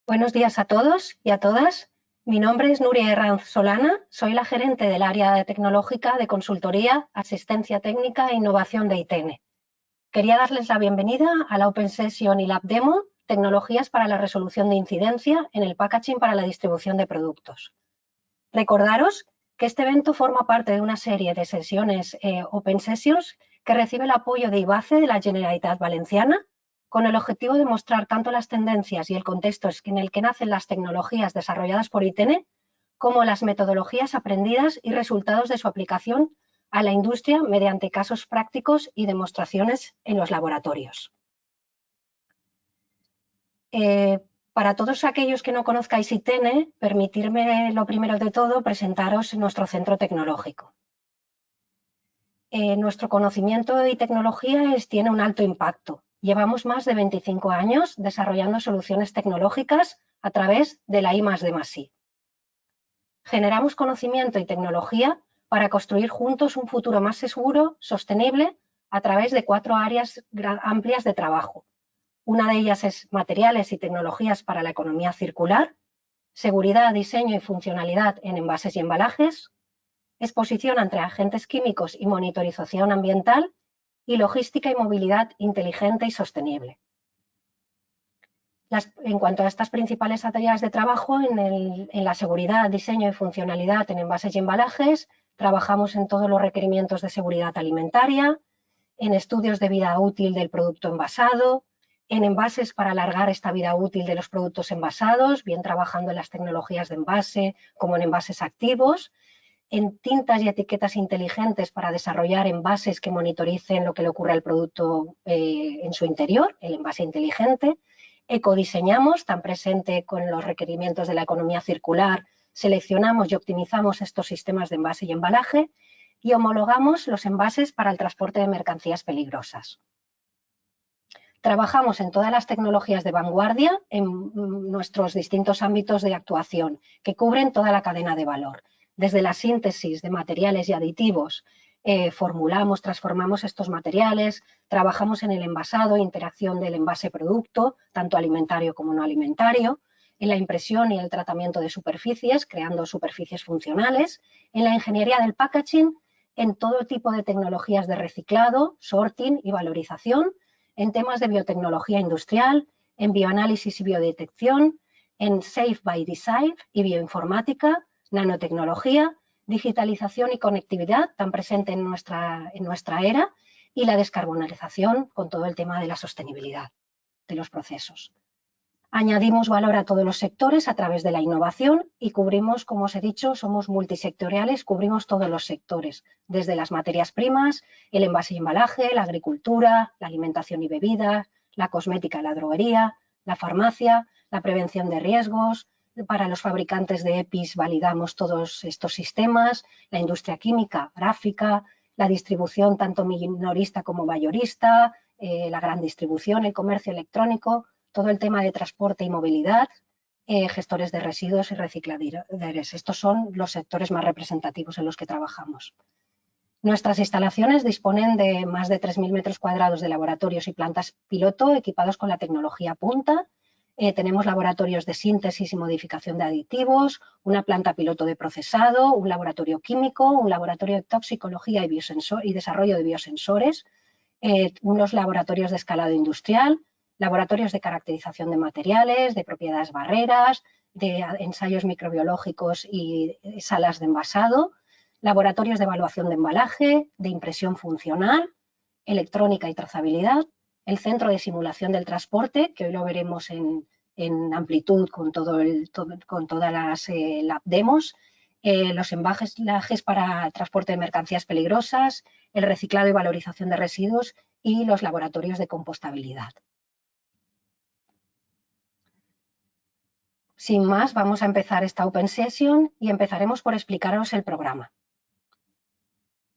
Buenos días a todos y a todas. Mi nombre es Nuria Herranz Solana, soy la gerente del área tecnológica de consultoría, asistencia técnica e innovación de ITN. Quería darles la bienvenida a la Open Session y Lab Demo, Tecnologías para la resolución de incidencia en el packaging para la distribución de productos. Recordaros que este evento forma parte de una serie de sesiones Open Sessions que recibe el apoyo de IBACE de la Generalitat Valenciana, con el objetivo de mostrar tanto las tendencias y el contexto en el que nacen las tecnologías desarrolladas por ITN, como las metodologías aprendidas y resultados de su aplicación a la industria mediante casos prácticos y demostraciones en los laboratorios. Para todos aquellos que no conozcáis ITN, permitirme lo primero de todo presentaros nuestro centro tecnológico. Nuestro conocimiento y tecnología tiene un alto impacto. Llevamos más de 25 años desarrollando soluciones tecnológicas a través de la I+D+I. Generamos conocimiento y tecnología para construir juntos un futuro más seguro, sostenible, a través de 4 áreas amplias de trabajo. Una de ellas es materiales y tecnologías para la economía circular, seguridad, diseño y funcionalidad en envases y embalajes, exposición entre agentes químicos y monitorización ambiental, y logística y movilidad inteligente y sostenible. En cuanto a estas principales áreas de trabajo, en la seguridad, diseño y funcionalidad en envases y embalajes, trabajamos en todos los requerimientos de seguridad alimentaria, en estudios de vida útil del producto envasado, en envases para alargar esta vida útil de los productos envasados, bien trabajando en las tecnologías de envase como en envases activos, en tintas y etiquetas inteligentes para desarrollar envases que monitoricen lo que le ocurre al producto en su interior, el envase inteligente. Ecodiseñamos, tan presente con los requerimientos de la economía circular, seleccionamos y optimizamos estos sistemas de envase y embalaje, y homologamos los envases para el transporte de mercancías peligrosas. Trabajamos en todas las tecnologías de vanguardia en nuestros distintos ámbitos de actuación, que cubren toda la cadena de valor. Desde la síntesis de materiales y aditivos, formulamos, transformamos estos materiales, trabajamos en el envasado, interacción del envase-producto, tanto alimentario como no alimentario, en la impresión y el tratamiento de superficies, creando superficies funcionales, en la ingeniería del packaging, en todo tipo de tecnologías de reciclado, sorting y valorización, en temas de biotecnología industrial, en bioanálisis y biodetección, en Safe by Design y bioinformática, nanotecnología, digitalización y conectividad, tan presente en nuestra era, y la descarbonización con todo el tema de la sostenibilidad de los procesos. Añadimos valor a todos los sectores a través de la innovación y cubrimos, como os he dicho, somos multisectoriales, cubrimos todos los sectores, desde las materias primas, el envase y embalaje, la agricultura, la alimentación y bebidas, la cosmética y la droguería, la farmacia, la prevención de riesgos. Para los fabricantes de EPIs validamos todos estos sistemas, la industria química, gráfica, la distribución tanto minorista como mayorista, la gran distribución, el comercio electrónico, todo el tema de transporte y movilidad, gestores de residuos y recicladores. Estos son los sectores más representativos en los que trabajamos. Nuestras instalaciones disponen de más de 3.000 metros cuadrados de laboratorios y plantas piloto equipados con la tecnología punta. Tenemos laboratorios de síntesis y modificación de aditivos, una planta piloto de procesado, un laboratorio químico, un laboratorio de toxicología y desarrollo de biosensores, unos laboratorios de escalado industrial, laboratorios de caracterización de materiales, de propiedades barreras, de ensayos microbiológicos y salas de envasado, laboratorios de evaluación de embalaje, de impresión funcional, electrónica y trazabilidad, el centro de simulación del transporte, que hoy lo veremos en amplitud con todas las lab demos, los embalajes para transporte de mercancías peligrosas, el reciclado y valorización de residuos y los laboratorios de compostabilidad. Sin más, vamos a empezar esta Open Session y empezaremos por explicaros el programa.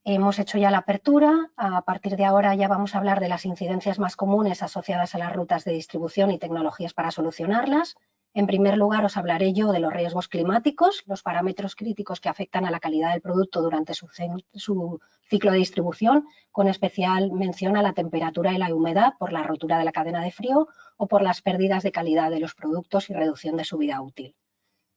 Hemos hecho ya la apertura, a partir de ahora ya vamos a hablar de las incidencias más comunes asociadas a las rutas de distribución y tecnologías para solucionarlas. En primer lugar, os hablaré yo de los riesgos climáticos, los parámetros críticos que afectan a la calidad del producto durante su ciclo de distribución, con especial mención a la temperatura y la humedad por la rotura de la cadena de frío o por las pérdidas de calidad de los productos y reducción de su vida útil.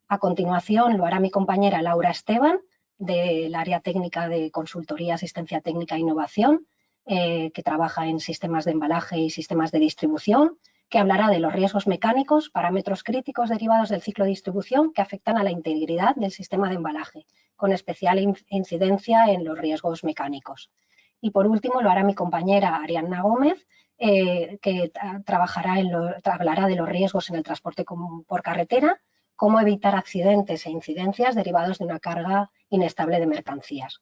A continuación, lo hará mi compañera Laura Esteban, del área técnica de consultoría, asistencia técnica e innovación, que trabaja en sistemas de embalaje y sistemas de distribución, que hablará de los riesgos mecánicos, parámetros críticos derivados del ciclo de distribución que afectan a la integridad del sistema de embalaje, con especial incidencia en los riesgos mecánicos. Y por último lo hará mi compañera Ariadna Gómez, que hablará de los riesgos en el transporte por carretera, cómo evitar accidentes e incidencias derivados de una carga inestable de mercancías.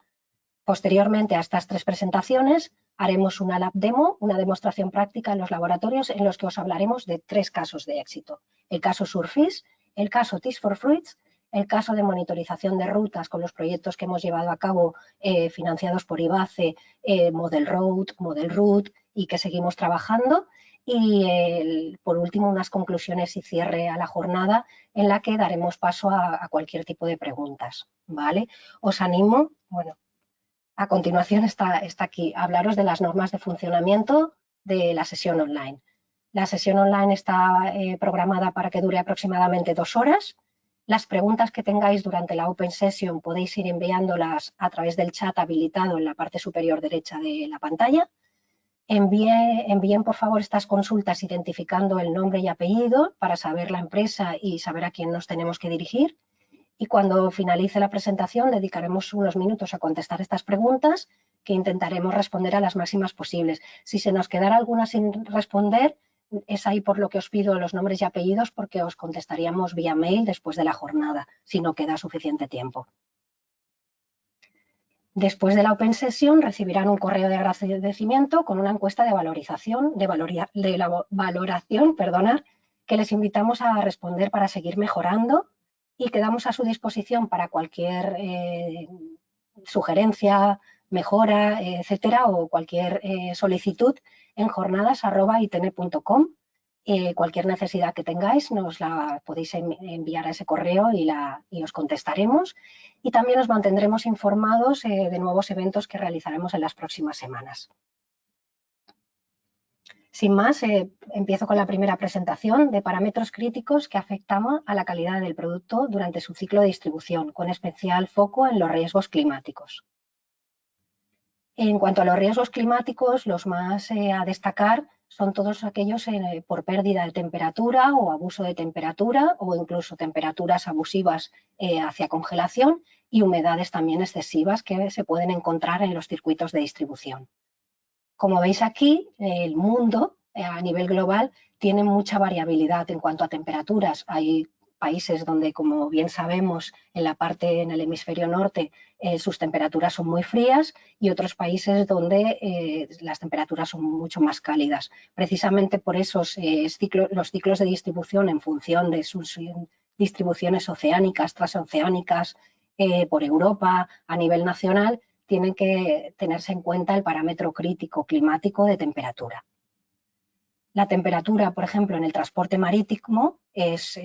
Posteriormente a estas 3 presentaciones, haremos una lab demo, una demostración práctica en los laboratorios en los que os hablaremos de 3 casos de éxito. El caso Surfish, el caso Teas for Fruits, el caso de monitorización de rutas con los proyectos que hemos llevado a cabo financiados por IBACE, Model Road, Model Route y que seguimos trabajando. Y por último, unas conclusiones y cierre a la jornada en la que daremos paso a cualquier tipo de preguntas, ¿vale? Os animo, bueno, a continuación está aquí, hablaros de las normas de funcionamiento de la sesión online. La sesión online está programada para que dure aproximadamente 2 horas. Las preguntas que tengáis durante la Open Session podéis ir enviándolas a través del chat habilitado en la parte superior derecha de la pantalla. Envíen, por favor, estas consultas identificando el nombre y apellido para saber la empresa y saber a quién nos tenemos que dirigir. Y cuando finalice la presentación dedicaremos unos minutos a contestar estas preguntas que intentaremos responder a las máximas posibles. Si se nos quedara alguna sin responder, es ahí por lo que os pido los nombres y apellidos porque os contestaríamos vía mail después de la jornada, si no queda suficiente tiempo. Después de la Open Session recibirán un correo de agradecimiento con una encuesta de valoración, que les invitamos a responder para seguir mejorando y quedamos a su disposición para cualquier sugerencia, mejora, etcétera, o cualquier solicitud en jornadas@itn.com. Cualquier necesidad que tengáis nos la podéis enviar a ese correo y os contestaremos. Y también os mantendremos informados de nuevos eventos que realizaremos en las próximas semanas. Sin más, empiezo con la primera presentación de parámetros críticos que afectan a la calidad del producto durante su ciclo de distribución, con especial foco en los riesgos climáticos. En cuanto a los riesgos climáticos, los más a destacar son todos aquellos por pérdida de temperatura o abuso de temperatura o incluso temperaturas abusivas hacia congelación y humedades también excesivas que se pueden encontrar en los circuitos de distribución. Como veis aquí, el mundo a nivel global tiene mucha variabilidad en cuanto a temperaturas. Hay países donde, como bien sabemos, en el hemisferio norte, sus temperaturas son muy frías y otros países donde las temperaturas son mucho más cálidas. Precisamente por eso los ciclos de distribución en función de sus distribuciones oceánicas, transoceánicas, por Europa, a nivel nacional, tienen que tenerse en cuenta el parámetro crítico climático de temperatura. La temperatura, por ejemplo, en el transporte marítimo es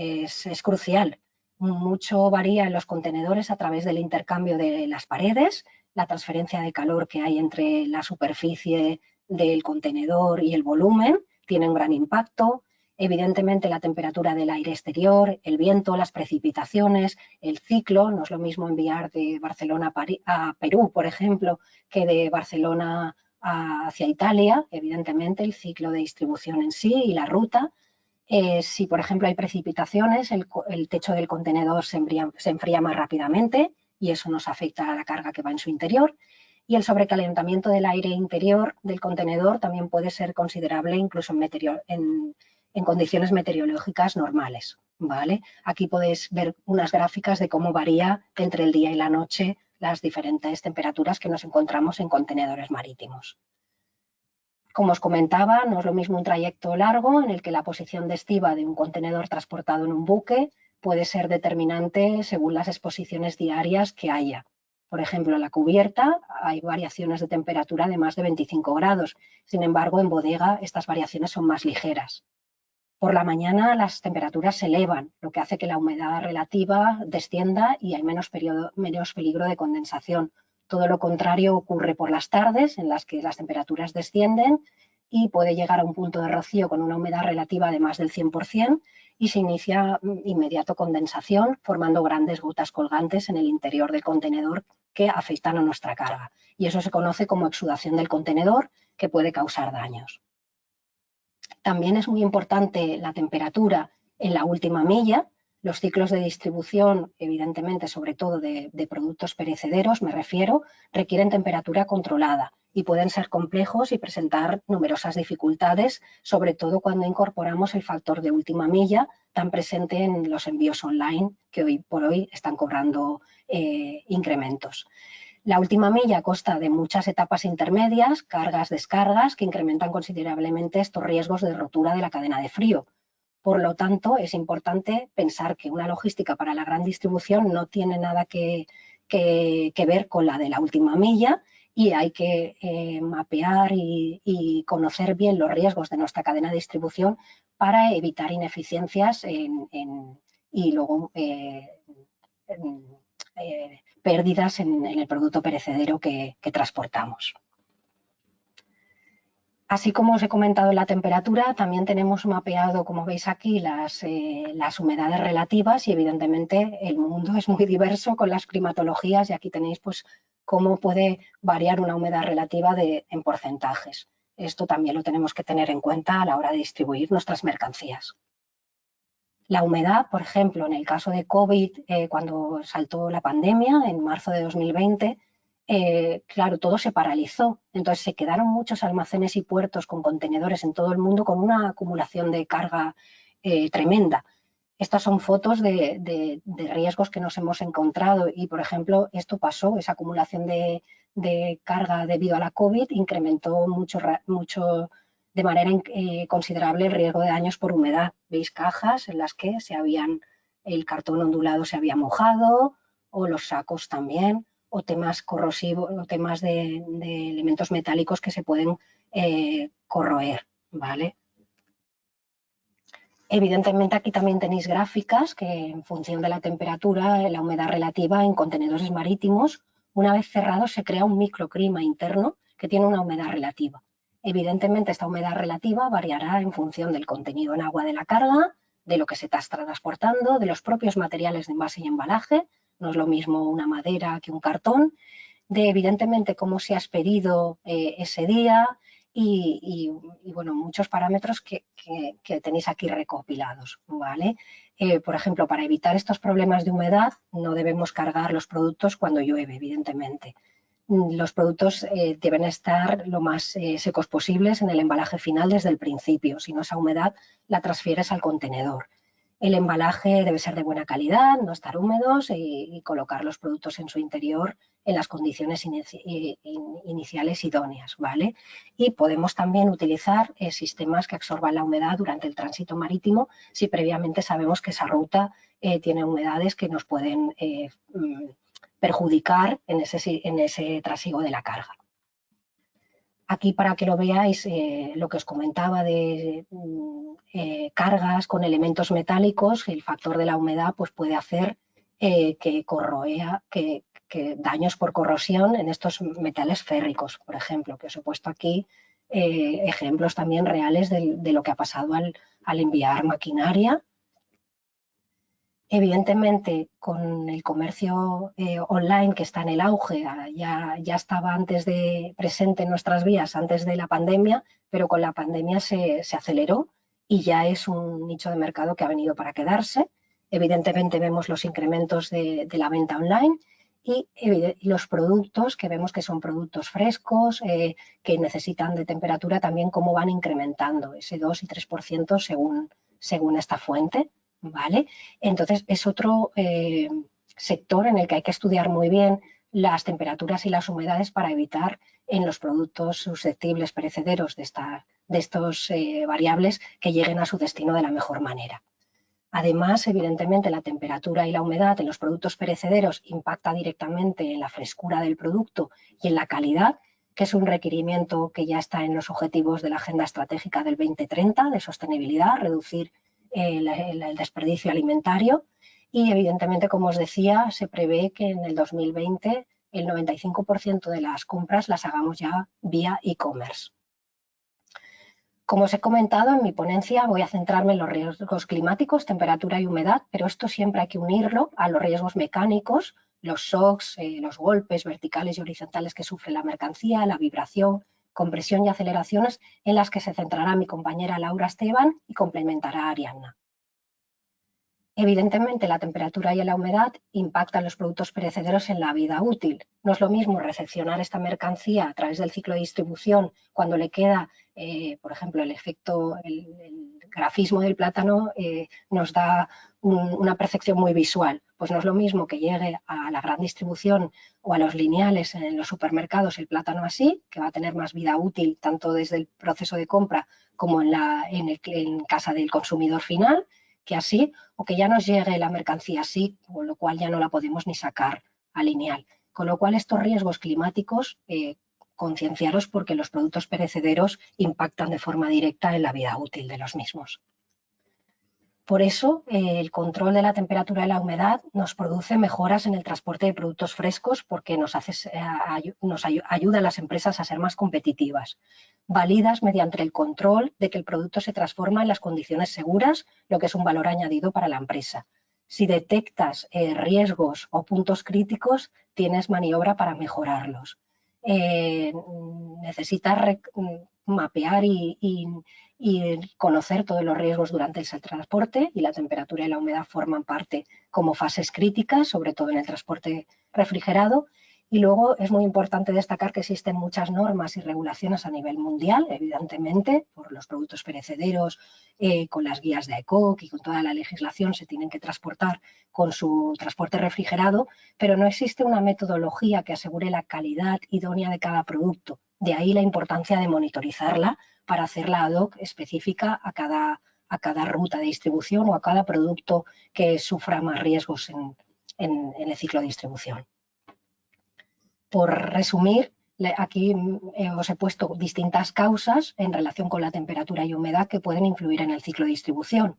crucial. Mucho varía en los contenedores a través del intercambio de las paredes, la transferencia de calor que hay entre la superficie del contenedor y el volumen tiene un gran impacto. Evidentemente, la temperatura del aire exterior, el viento, las precipitaciones, el ciclo. No es lo mismo enviar de Barcelona a Perú, por ejemplo, que de Barcelona hacia Italia. Evidentemente, el ciclo de distribución en sí y la ruta. Si, por ejemplo, hay precipitaciones, el techo del contenedor se enfría más rápidamente y eso nos afecta a la carga que va en su interior. Y el sobrecalentamiento del aire interior del contenedor también puede ser considerable incluso en condiciones meteorológicas normales, ¿vale? Aquí podéis ver unas gráficas de cómo varía entre el día y la noche las diferentes temperaturas que nos encontramos en contenedores marítimos. Como os comentaba, no es lo mismo un trayecto largo en el que la posición de estiva de un contenedor transportado en un buque puede ser determinante según las exposiciones diarias que haya. Por ejemplo, en la cubierta hay variaciones de temperatura de más de 25 grados. Sin embargo, en bodega estas variaciones son más ligeras. Por la mañana las temperaturas se elevan, lo que hace que la humedad relativa descienda y hay menos peligro de condensación. Todo lo contrario ocurre por las tardes, en las que las temperaturas descienden y puede llegar a un punto de rocío con una humedad relativa de más del 100% y se inicia inmediato condensación, formando grandes gotas colgantes en el interior del contenedor que afectan a nuestra carga. Y eso se conoce como exudación del contenedor, que puede causar daños. También es muy importante la temperatura en la última milla. Los ciclos de distribución, evidentemente, sobre todo de productos perecederos, me refiero, requieren temperatura controlada y pueden ser complejos y presentar numerosas dificultades, sobre todo cuando incorporamos el factor de última milla tan presente en los envíos online que hoy por hoy están cobrando incrementos. La última milla consta de muchas etapas intermedias, cargas, descargas, que incrementan considerablemente estos riesgos de rotura de la cadena de frío. Por lo tanto, es importante pensar que una logística para la gran distribución no tiene nada que ver con la de la última milla y hay que mapear y conocer bien los riesgos de nuestra cadena de distribución para evitar ineficiencias y luego pérdidas en el producto perecedero que transportamos. Así como os he comentado la temperatura, también tenemos mapeado, como veis aquí, las humedades relativas y evidentemente el mundo es muy diverso con las climatologías y aquí tenéis pues cómo puede variar una humedad relativa en porcentajes. Esto también lo tenemos que tener en cuenta a la hora de distribuir nuestras mercancías. La humedad, por ejemplo, en el caso de COVID, cuando saltó la pandemia en marzo de 2020, claro, todo se paralizó. Entonces se quedaron muchos almacenes y puertos con contenedores en todo el mundo con una acumulación de carga tremenda. Estas son fotos de riesgos que nos hemos encontrado y, por ejemplo, esto pasó, esa acumulación de carga debido a la COVID incrementó mucho de manera considerable el riesgo de daños por humedad. Veis cajas en las que el cartón ondulado se había mojado o los sacos también, o temas corrosivos, o temas de elementos metálicos que se pueden corroer, ¿vale? Evidentemente aquí también tenéis gráficas que en función de la temperatura, la humedad relativa en contenedores marítimos, una vez cerrados se crea un microclima interno que tiene una humedad relativa. Evidentemente esta humedad relativa variará en función del contenido en agua de la carga, de lo que se está transportando, de los propios materiales de envase y embalaje, no es lo mismo una madera que un cartón, de evidentemente cómo se ha expedido ese día y, bueno, muchos parámetros que tenéis aquí recopilados, ¿vale? Por ejemplo, para evitar estos problemas de humedad no debemos cargar los productos cuando llueve, evidentemente. Los productos deben estar lo más secos posibles en el embalaje final desde el principio, si no esa humedad la transfieres al contenedor. El embalaje debe ser de buena calidad, no estar húmedos y colocar los productos en su interior en las condiciones iniciales idóneas, ¿vale? Y podemos también utilizar sistemas que absorban la humedad durante el tránsito marítimo si previamente sabemos que esa ruta tiene humedades que nos pueden perjudicar en ese trasiego de la carga. Aquí, para que lo veáis, lo que os comentaba de cargas con elementos metálicos, el factor de la humedad pues, puede hacer que corroea, que daños por corrosión en estos metales férricos, por ejemplo, que os he puesto aquí ejemplos también reales de lo que ha pasado al enviar maquinaria. Evidentemente, con el comercio online que está en el auge, ya estaba presente en nuestras vías antes de la pandemia, pero con la pandemia se aceleró y ya es un nicho de mercado que ha venido para quedarse. Evidentemente vemos los incrementos de la venta online y los productos que vemos que son productos frescos, que necesitan de temperatura también cómo van incrementando ese 2 y 3% según esta fuente. ¿Vale? Entonces, es otro sector en el que hay que estudiar muy bien las temperaturas y las humedades para evitar en los productos susceptibles perecederos de estos variables que lleguen a su destino de la mejor manera. Además, evidentemente, la temperatura y la humedad en los productos perecederos impacta directamente en la frescura del producto y en la calidad, que es un requerimiento que ya está en los objetivos de la Agenda Estratégica del 2030 de sostenibilidad, reducir el desperdicio alimentario. Y evidentemente, como os decía, se prevé que en el 2020 el 95% de las compras las hagamos ya vía e-commerce. Como os he comentado en mi ponencia, voy a centrarme en los riesgos climáticos, temperatura y humedad, pero esto siempre hay que unirlo a los riesgos mecánicos, los shocks, los golpes verticales y horizontales que sufre la mercancía, la vibración, compresión y aceleraciones, en las que se centrará mi compañera Laura Esteban y complementará a Ariadna. Evidentemente, la temperatura y la humedad impactan los productos perecederos en la vida útil. No es lo mismo recepcionar esta mercancía a través del ciclo de distribución cuando le queda, por ejemplo, el grafismo del plátano nos da una percepción muy visual. Pues no es lo mismo que llegue a la gran distribución o a los lineales en los supermercados el plátano así, que va a tener más vida útil tanto desde el proceso de compra como en casa del consumidor final, que así, o que ya nos llegue la mercancía así, con lo cual ya no la podemos ni sacar a lineal. Con lo cual estos riesgos climáticos, concienciaros porque los productos perecederos impactan de forma directa en la vida útil de los mismos. Por eso, el control de la temperatura y la humedad nos produce mejoras en el transporte de productos frescos porque nos ayuda a las empresas a ser más competitivas, válidas mediante el control de que el producto se transforma en las condiciones seguras, lo que es un valor añadido para la empresa. Si detectas riesgos o puntos críticos, tienes maniobra para mejorarlos. Necesitas mapear y conocer todos los riesgos durante el transporte, y la temperatura y la humedad forman parte como fases críticas, sobre todo en el transporte refrigerado. Y luego es muy importante destacar que existen muchas normas y regulaciones a nivel mundial, evidentemente, por los productos perecederos, con las guías de ECOC y con toda la legislación se tienen que transportar con su transporte refrigerado, pero no existe una metodología que asegure la calidad idónea de cada producto. De ahí la importancia de monitorizarla para hacerla ad hoc específica a cada ruta de distribución o a cada producto que sufra más riesgos en el ciclo de distribución. Por resumir, aquí os he puesto distintas causas en relación con la temperatura y humedad que pueden influir en el ciclo de distribución.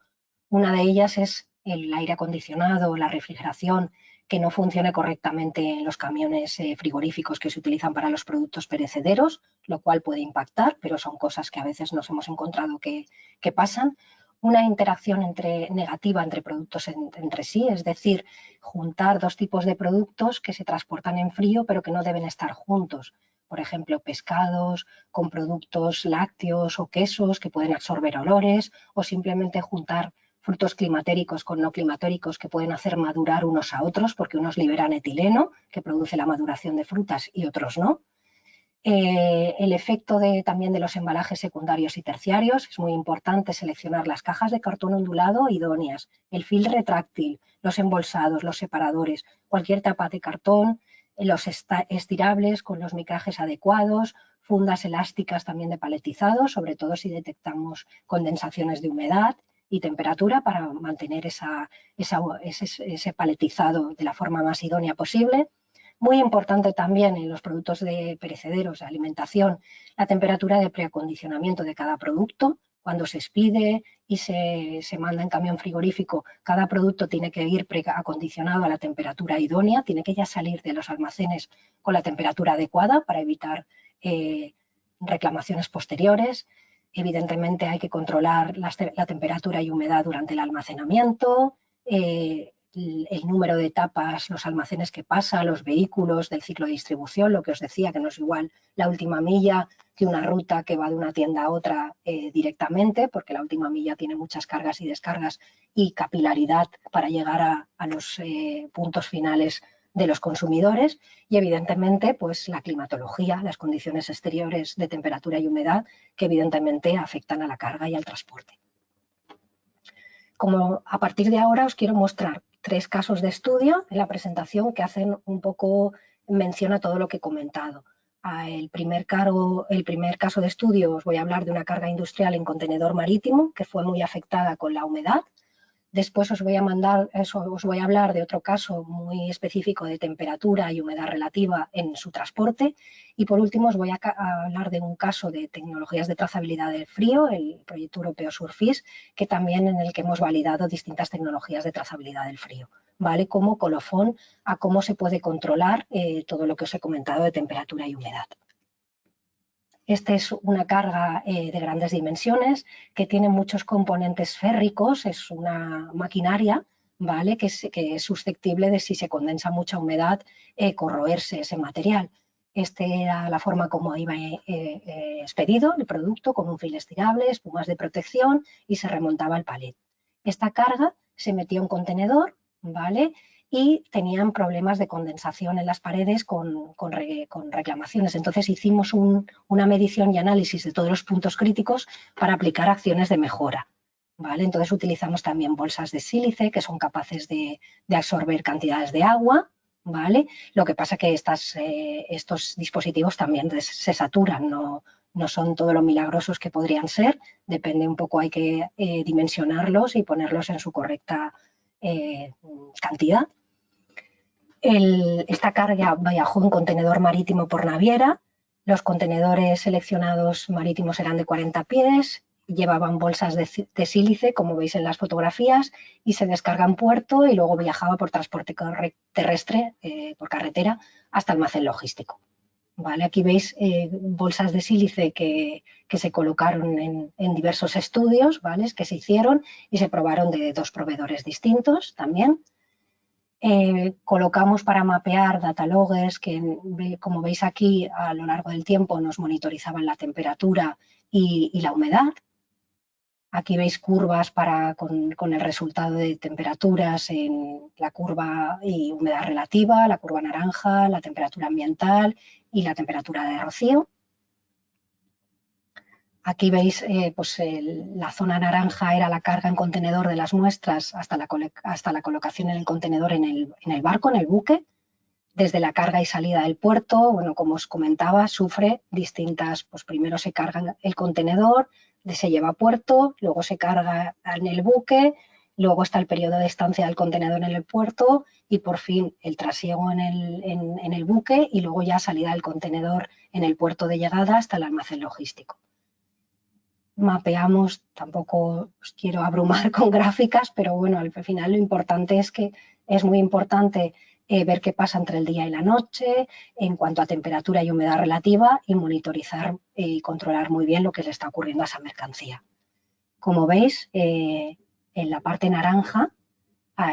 Una de ellas es el aire acondicionado, la refrigeración, que no funcione correctamente en los camiones frigoríficos que se utilizan para los productos perecederos, lo cual puede impactar, pero son cosas que a veces nos hemos encontrado que pasan. Una interacción negativa entre productos entre sí, es decir, juntar dos tipos de productos que se transportan en frío pero que no deben estar juntos. Por ejemplo, pescados con productos lácteos o quesos que pueden absorber olores, o simplemente juntar frutos climatéricos con no climatéricos que pueden hacer madurar unos a otros porque unos liberan etileno, que produce la maduración de frutas, y otros no. El efecto también de los embalajes secundarios y terciarios. Es muy importante seleccionar las cajas de cartón ondulado idóneas, el film retráctil, los embolsados, los separadores, cualquier tapa de cartón, los estirables con los micrajes adecuados, fundas elásticas también de paletizado, sobre todo si detectamos condensaciones de humedad y temperatura, para mantener ese paletizado de la forma más idónea posible. Muy importante también en los productos perecederos de alimentación, la temperatura de preacondicionamiento de cada producto. Cuando se expide y se manda en camión frigorífico, cada producto tiene que ir preacondicionado a la temperatura idónea, tiene que ya salir de los almacenes con la temperatura adecuada para evitar reclamaciones posteriores. Evidentemente hay que controlar la temperatura y humedad durante el almacenamiento, el número de etapas, los almacenes que pasa, los vehículos del ciclo de distribución, lo que os decía, que no es igual la última milla que una ruta que va de una tienda a otra directamente, porque la última milla tiene muchas cargas y descargas y capilaridad para llegar a los puntos finales de los consumidores. Y evidentemente pues la climatología, las condiciones exteriores de temperatura y humedad, que evidentemente afectan a la carga y al transporte. Como a partir de ahora os quiero mostrar 3 casos de estudio en la presentación que hacen un poco mención a todo lo que he comentado. El primer caso de estudio os voy a hablar de una carga industrial en contenedor marítimo que fue muy afectada con la humedad. Después os voy a hablar de otro caso muy específico de temperatura y humedad relativa en su transporte. Y por último os voy a hablar de un caso de tecnologías de trazabilidad del frío, el proyecto europeo Surfis, que también en el que hemos validado distintas tecnologías de trazabilidad del frío, ¿vale? Como colofón a cómo se puede controlar todo lo que os he comentado de temperatura y humedad. Esta es una carga de grandes dimensiones que tiene muchos componentes férricos, es una maquinaria, ¿vale? que es susceptible de, si se condensa mucha humedad, corroerse ese material. Esta era la forma como iba expedido el producto, con un fil estirable, espumas de protección, y se remontaba al palet. Esta carga se metía en un contenedor, ¿vale? Y tenían problemas de condensación en las paredes con reclamaciones. Entonces hicimos una medición y análisis de todos los puntos críticos para aplicar acciones de mejora, ¿vale? Entonces utilizamos también bolsas de sílice que son capaces de absorber cantidades de agua, ¿vale? Lo que pasa que estos dispositivos también se saturan, no son todo lo milagrosos que podrían ser, depende un poco, hay que dimensionarlos y ponerlos en su correcta cantidad. Esta carga viajó en contenedor marítimo por naviera. Los contenedores seleccionados marítimos eran de 40 pies, llevaban bolsas de sílice, como veis en las fotografías, y se descarga en puerto y luego viajaba por transporte terrestre, por carretera, hasta almacén logístico. ¿Vale? Aquí veis bolsas de sílice que se colocaron en diversos estudios, ¿vale? Que se hicieron y se probaron de 2 proveedores distintos también. Colocamos para mapear dataloggers que, como veis aquí, a lo largo del tiempo nos monitorizaban la temperatura y la humedad. Aquí veis curvas con el resultado de temperaturas en la curva y humedad relativa, la curva naranja, la temperatura ambiental y la temperatura de rocío. Aquí veis la zona naranja era la carga en contenedor de las muestras hasta la colocación en el contenedor en el barco, en el buque. Desde la carga y salida del puerto, bueno, como os comentaba, sufre distintas, pues primero se carga el contenedor, se lleva a puerto, luego se carga en el buque, luego está el periodo de estancia del contenedor en el puerto y por fin el trasiego en el buque y luego ya salida del contenedor en el puerto de llegada hasta el almacén logístico. Mapeamos, tampoco os quiero abrumar con gráficas, pero bueno, al final lo importante es que es muy importante ver qué pasa entre el día y la noche en cuanto a temperatura y humedad relativa y monitorizar y controlar muy bien lo que le está ocurriendo a esa mercancía. Como veis, en la parte naranja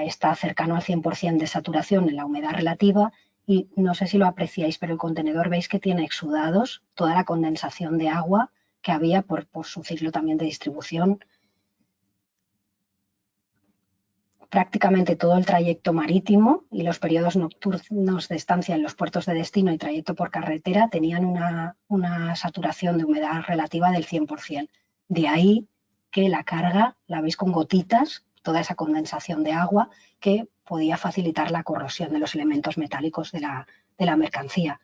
está cercano al 100% de saturación en la humedad relativa y no sé si lo apreciáis, pero el contenedor veis que tiene exudados toda la condensación de agua que había por su ciclo también de distribución. Prácticamente todo el trayecto marítimo y los periodos nocturnos de estancia en los puertos de destino y trayecto por carretera tenían una saturación de humedad relativa del 100%. De ahí que la carga la veis con gotitas, toda esa condensación de agua que podía facilitar la corrosión de los elementos metálicos de la mercancía.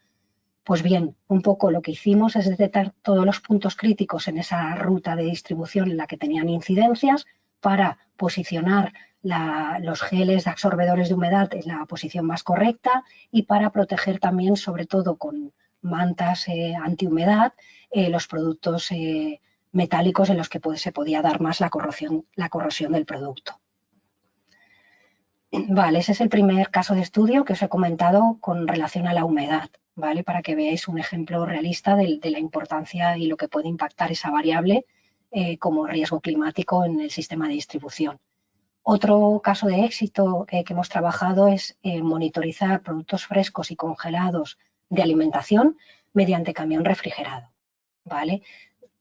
Pues bien, un poco lo que hicimos es detectar todos los puntos críticos en esa ruta de distribución en la que tenían incidencias para posicionar los geles absorbedores de humedad en la posición más correcta y para proteger también, sobre todo con mantas antihumedad, los productos metálicos en los que se podía dar más la corrosión del producto. Vale, ese es el primer caso de estudio que os he comentado con relación a la humedad, ¿vale? Para que veáis un ejemplo realista de la importancia y lo que puede impactar esa variable como riesgo climático en el sistema de distribución. Otro caso de éxito que hemos trabajado es monitorizar productos frescos y congelados de alimentación mediante camión refrigerado, ¿vale?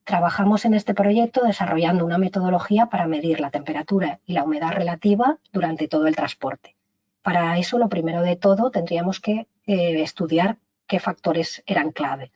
Trabajamos en este proyecto desarrollando una metodología para medir la temperatura y la humedad relativa durante todo el transporte. Para eso, lo primero de todo, tendríamos que estudiar qué factores eran clave,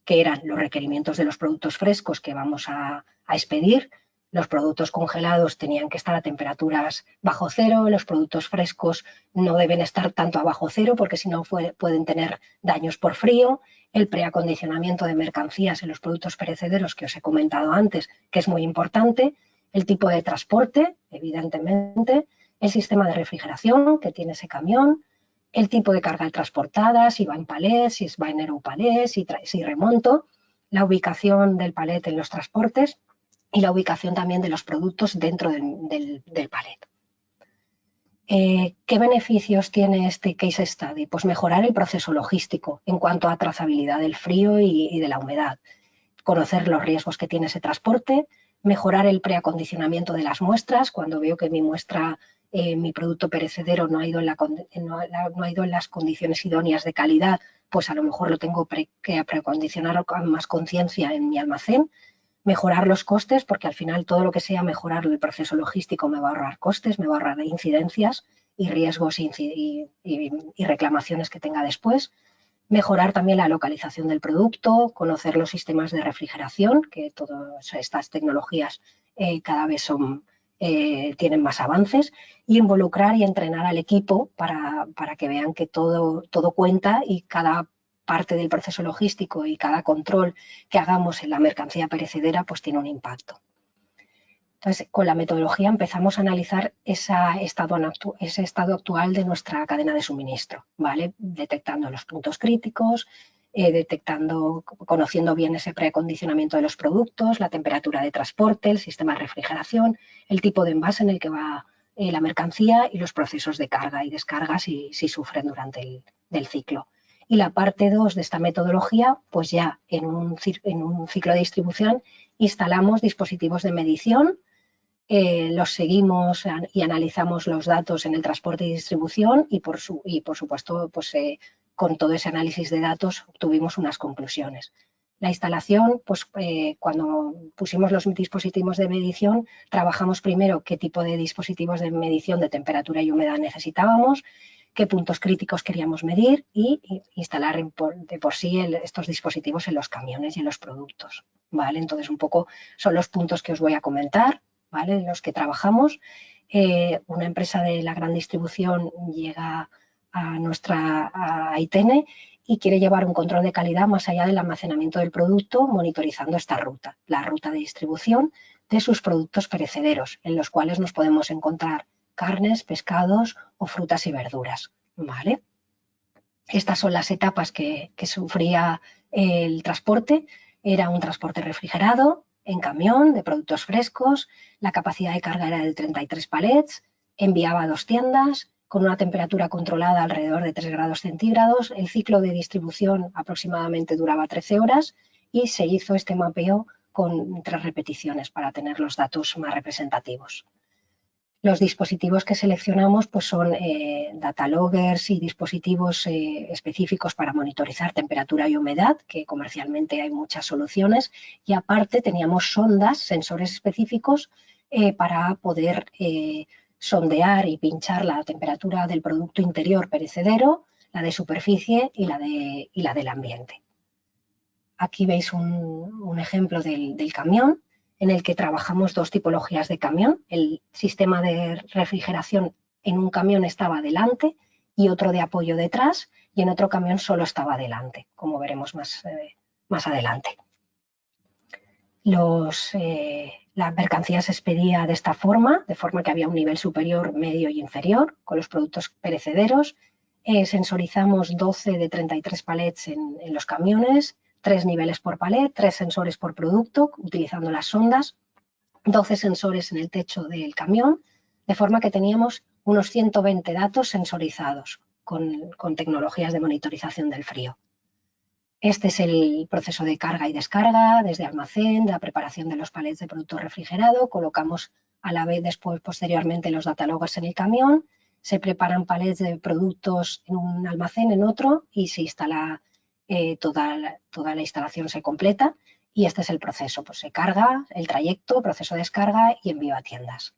que eran los requerimientos de los productos frescos que vamos a expedir. Los productos congelados tenían que estar a temperaturas bajo cero, los productos frescos no deben estar tanto a bajo cero porque si no pueden tener daños por frío. El preacondicionamiento de mercancías en los productos perecederos que os he comentado antes, que es muy importante, el tipo de transporte, evidentemente, el sistema de refrigeración que tiene ese camión, el tipo de carga transportada, si va en palés, si va en aeropalés, si remonto, la ubicación del palet en los transportes y la ubicación también de los productos dentro del palet. ¿Qué beneficios tiene este case study? Pues mejorar el proceso logístico en cuanto a trazabilidad del frío y de la humedad, conocer los riesgos que tiene ese transporte, mejorar el preacondicionamiento de las muestras. Cuando veo que mi muestra, mi producto perecedero no ha ido en las condiciones idóneas de calidad, pues a lo mejor lo tengo que preacondicionar con más conciencia en mi almacén. Mejorar los costes, porque al final todo lo que sea mejorar el proceso logístico me va a ahorrar costes, me va a ahorrar incidencias y riesgos y reclamaciones que tenga después. Mejorar también la localización del producto, conocer los sistemas de refrigeración, que todas estas tecnologías cada vez tienen más avances, y involucrar y entrenar al equipo para que vean que todo cuenta y cada parte del proceso logístico y cada control que hagamos en la mercancía perecedera pues tiene un impacto. Entonces, con la metodología empezamos a analizar ese estado actual de nuestra cadena de suministro, ¿vale? Detectando los puntos críticos, conociendo bien ese preacondicionamiento de los productos, la temperatura de transporte, el sistema de refrigeración, el tipo de envase en el que va la mercancía y los procesos de carga y descarga si sufren durante el ciclo. Y la parte 2 de esta metodología, pues ya en un ciclo de distribución instalamos dispositivos de medición, los seguimos y analizamos los datos en el transporte y distribución y por supuesto pues, con todo ese análisis de datos obtuvimos unas conclusiones. La instalación, pues cuando pusimos los dispositivos de medición, trabajamos primero qué tipo de dispositivos de medición de temperatura y humedad necesitábamos, qué puntos críticos queríamos medir y instalar de por sí estos dispositivos en los camiones y en los productos, ¿vale? Entonces, un poco son los puntos que os voy a comentar, ¿vale? En los que trabajamos. Una empresa de la gran distribución llega a ITENE y quiere llevar un control de calidad más allá del almacenamiento del producto, monitorizando esta ruta, la ruta de distribución de sus productos perecederos, en los cuales nos podemos encontrar carnes, pescados o frutas y verduras, ¿vale? Estas son las etapas que sufría el transporte. Era un transporte refrigerado en camión de productos frescos, la capacidad de carga era de 33 palets, enviaba a 2 tiendas con una temperatura controlada alrededor de 3 grados centígrados. El ciclo de distribución aproximadamente duraba 13 horas y se hizo este mapeo con 3 repeticiones para tener los datos más representativos. Los dispositivos que seleccionamos pues son data loggers y dispositivos específicos para monitorizar temperatura y humedad, que comercialmente hay muchas soluciones, y aparte teníamos sondas, sensores específicos para poder sondear y pinchar la temperatura del producto interior perecedero, la de superficie y la del ambiente. Aquí veis un ejemplo del camión, en el que trabajamos 2 tipologías de camión. El sistema de refrigeración en un camión estaba delante y otro de apoyo detrás, y en otro camión solo estaba delante, como veremos más adelante. La mercancía se expedía de esta forma, de forma que había un nivel superior, medio y inferior, con los productos perecederos. Sensorizamos 12 de 33 palets en los camiones, 3 niveles por palet, 3 sensores por producto, utilizando las sondas, 12 sensores en el techo del camión, de forma que teníamos unos 120 datos sensorizados con tecnologías de monitorización del frío. Este es el proceso de carga y descarga desde almacén, de la preparación de los palets de producto refrigerado. Colocamos a la vez posteriormente los data loggers en el camión, se preparan palets de productos en un almacén, en otro, y se instala toda la instalación se completa, y este es el proceso, pues se carga el trayecto, proceso de descarga y envío a tiendas.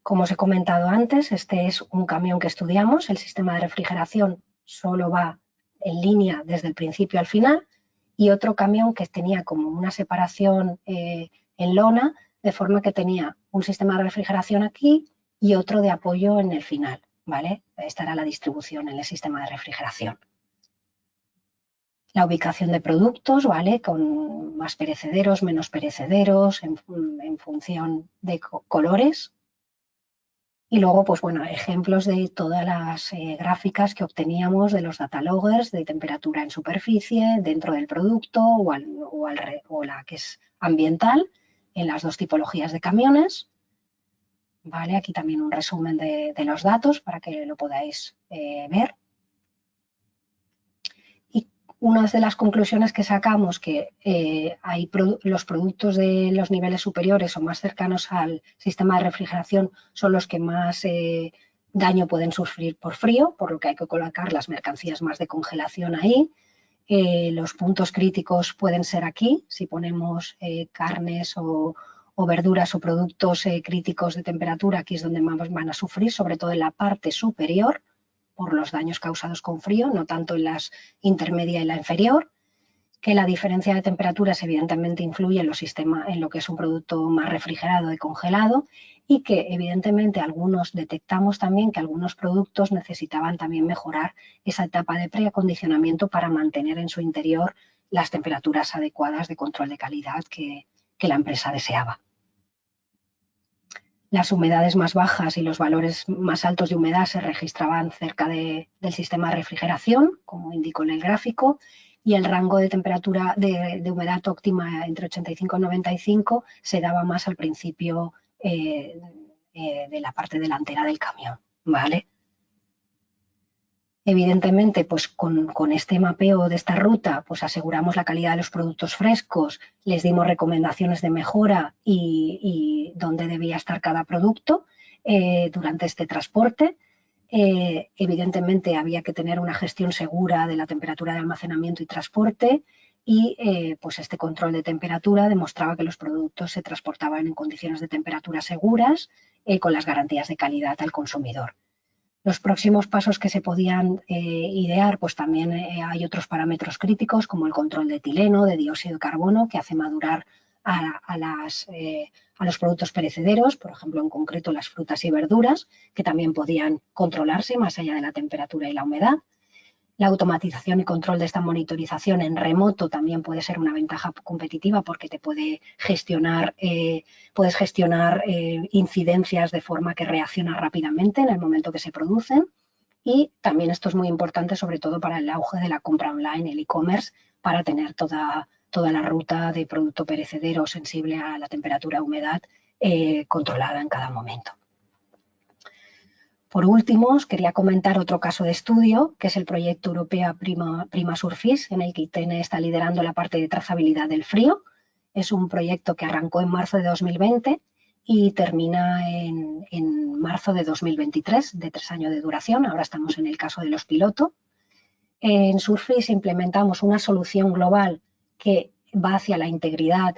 Como os he comentado antes, este es un camión que estudiamos, el sistema de refrigeración solo va en línea desde el principio al final, y otro camión que tenía como una separación en lona, de forma que tenía un sistema de refrigeración aquí y otro de apoyo en el final, ¿vale? Esta era la distribución en el sistema de refrigeración. la ubicación de productos, ¿vale? Con más perecederos, menos perecederos, en función de colores. Y luego, pues bueno, ejemplos de todas las gráficas que obteníamos de los data loggers de temperatura en superficie, dentro del producto o la que es ambiental, en las dos tipologías de camiones. ¿Vale? Aquí también un resumen de los datos para que lo podáis ver. Y una de las conclusiones que sacamos que los productos de los niveles superiores o más cercanos al sistema de refrigeración son los que más daño pueden sufrir por frío, por lo que hay que colocar las mercancías más de congelación ahí. Los puntos críticos pueden ser aquí, si ponemos carnes o verduras o productos críticos de temperatura, aquí es donde más van a sufrir, sobre todo en la parte superior, por los daños causados con frío, no tanto en las intermedia y la inferior, que la diferencia de temperaturas evidentemente influye en lo que es un producto más refrigerado y congelado, y que evidentemente detectamos también que algunos productos necesitaban también mejorar esa etapa de preacondicionamiento para mantener en su interior las temperaturas adecuadas de control de calidad que la empresa deseaba. Las humedades más bajas y los valores más altos de humedad se registraban cerca del sistema de refrigeración, como indico en el gráfico, y el rango de temperatura de humedad óptima entre 85 y 95 se daba más al principio de la parte delantera del camión, ¿vale? Evidentemente, pues con este mapeo de esta ruta, pues aseguramos la calidad de los productos frescos, les dimos recomendaciones de mejora y dónde debía estar cada producto durante este transporte. Evidentemente, había que tener una gestión segura de la temperatura de almacenamiento y transporte y pues este control de temperatura demostraba que los productos se transportaban en condiciones de temperatura seguras con las garantías de calidad al consumidor. Los próximos pasos que se podían idear, pues también hay otros parámetros críticos como el control de etileno, de dióxido de carbono, que hace madurar a los productos perecederos, por ejemplo, en concreto las frutas y verduras, que también podían controlarse más allá de la temperatura y la humedad. La automatización y control de esta monitorización en remoto también puede ser una ventaja competitiva porque puedes gestionar incidencias de forma que reacciona rápidamente en el momento que se producen. Y también esto es muy importante, sobre todo para el auge de la compra online, el e-commerce, para tener toda la ruta de producto perecedero sensible a la temperatura y humedad controlada en cada momento. Por último, os quería comentar otro caso de estudio, que es el proyecto europeo Prima Surface, en el que ITN está liderando la parte de trazabilidad del frío. Es un proyecto que arrancó en marzo de 2020 y termina en marzo de 2023, de 3 años de duración. Ahora estamos en el caso de los pilotos. En Surface implementamos una solución global que va hacia la integridad,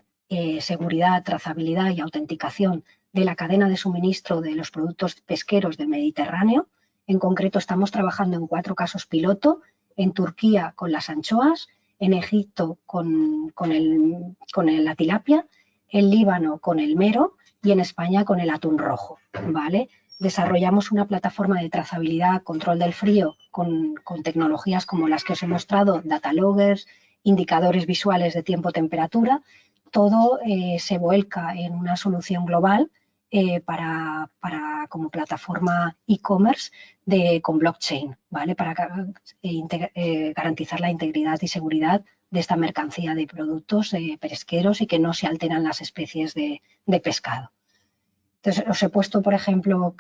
seguridad, trazabilidad y autenticación de la cadena de suministro de los productos pesqueros del Mediterráneo. En concreto, estamos trabajando en 4 casos piloto, en Turquía con las anchoas, en Egipto con la tilapia, en Líbano con el mero y en España con el atún rojo, ¿vale? Desarrollamos una plataforma de trazabilidad, control del frío, con tecnologías como las que os he mostrado, data loggers, indicadores visuales de tiempo-temperatura. Todo se vuelca en una solución global como plataforma e-commerce con blockchain, ¿vale? Para garantizar la integridad y seguridad de esta mercancía de productos pesqueros y que no se alteran las especies de pescado. Entonces, os he puesto, por ejemplo,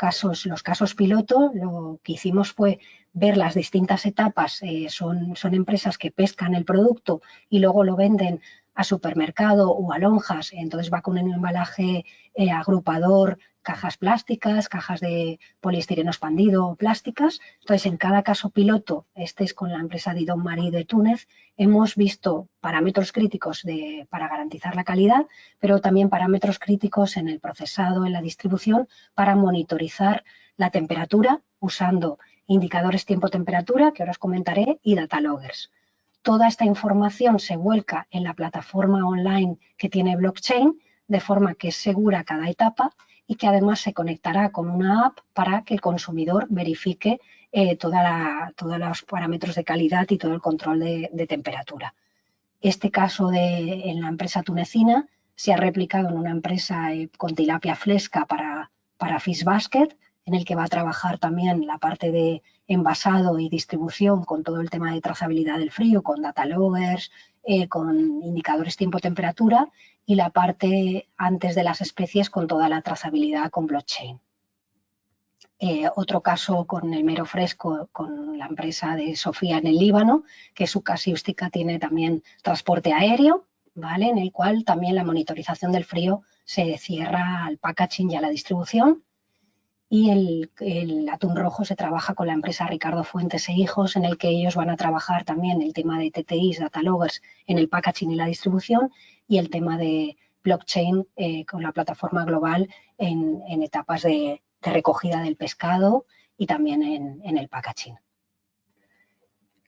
los casos piloto. Lo que hicimos fue ver las distintas etapas. Son empresas que pescan el producto y luego lo venden a supermercado o a lonjas. Entonces va con un embalaje agrupador, cajas plásticas, cajas de poliestireno expandido, plásticas. Entonces, en cada caso piloto, este es con la empresa Didon Marie de Túnez, hemos visto parámetros críticos para garantizar la calidad, pero también parámetros críticos en el procesado, en la distribución, para monitorizar la temperatura usando indicadores tiempo-temperatura, que ahora os comentaré, y data loggers. Toda esta información se vuelca en la plataforma online que tiene blockchain, de forma que es segura cada etapa y que además se conectará con una app para que el consumidor verifique todos los parámetros de calidad y todo el control de temperatura. Este caso en la empresa tunecina se ha replicado en una empresa con tilapia fresca para Fish Basket, en el que va a trabajar también la parte de envasado y distribución con todo el tema de trazabilidad del frío, con data loggers, con indicadores tiempo-temperatura, y la parte antes de las especies con toda la trazabilidad con blockchain. Otro caso con el mero fresco con la empresa de Sofía en el Líbano, que su casuística tiene también transporte aéreo, ¿vale? En el cual también la monitorización del frío se cierra al packaging y a la distribución. Y el atún rojo se trabaja con la empresa Ricardo Fuentes e Hijos, en el que ellos van a trabajar también el tema de TTIs, data loggers, en el packaging y la distribución, y el tema de blockchain con la plataforma global en etapas de recogida del pescado y también en el packaging.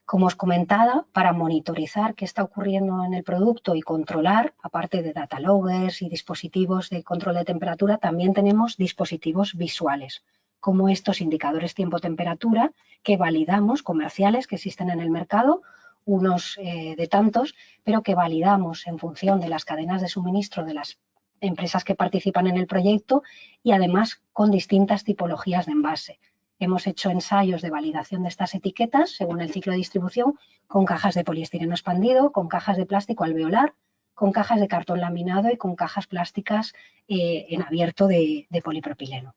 Como os comentaba, para monitorizar qué está ocurriendo en el producto y controlar, aparte de data loggers y dispositivos de control de temperatura, también tenemos dispositivos visuales, como estos indicadores tiempo-temperatura que validamos, comerciales que existen en el mercado, unos de tantos, pero que validamos en función de las cadenas de suministro de las empresas que participan en el proyecto y además con distintas tipologías de envase. Hemos hecho ensayos de validación de estas etiquetas según el ciclo de distribución con cajas de poliestireno expandido, con cajas de plástico alveolar, con cajas de cartón laminado y con cajas plásticas en abierto de polipropileno.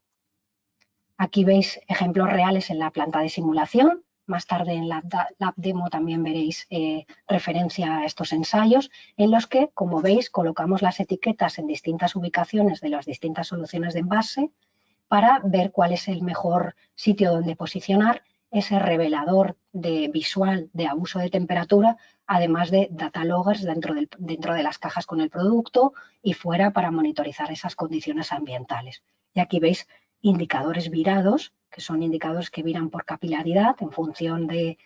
Aquí veis ejemplos reales en la planta de simulación. Más tarde en la lab demo también veréis referencia a estos ensayos en los que, como veis, colocamos las etiquetas en distintas ubicaciones de las distintas soluciones de envase para ver cuál es el mejor sitio donde posicionar ese revelador visual de abuso de temperatura, además de data loggers dentro de las cajas con el producto y fuera para monitorizar esas condiciones ambientales. Y aquí veis indicadores virados, que son indicadores que viran por capilaridad en función de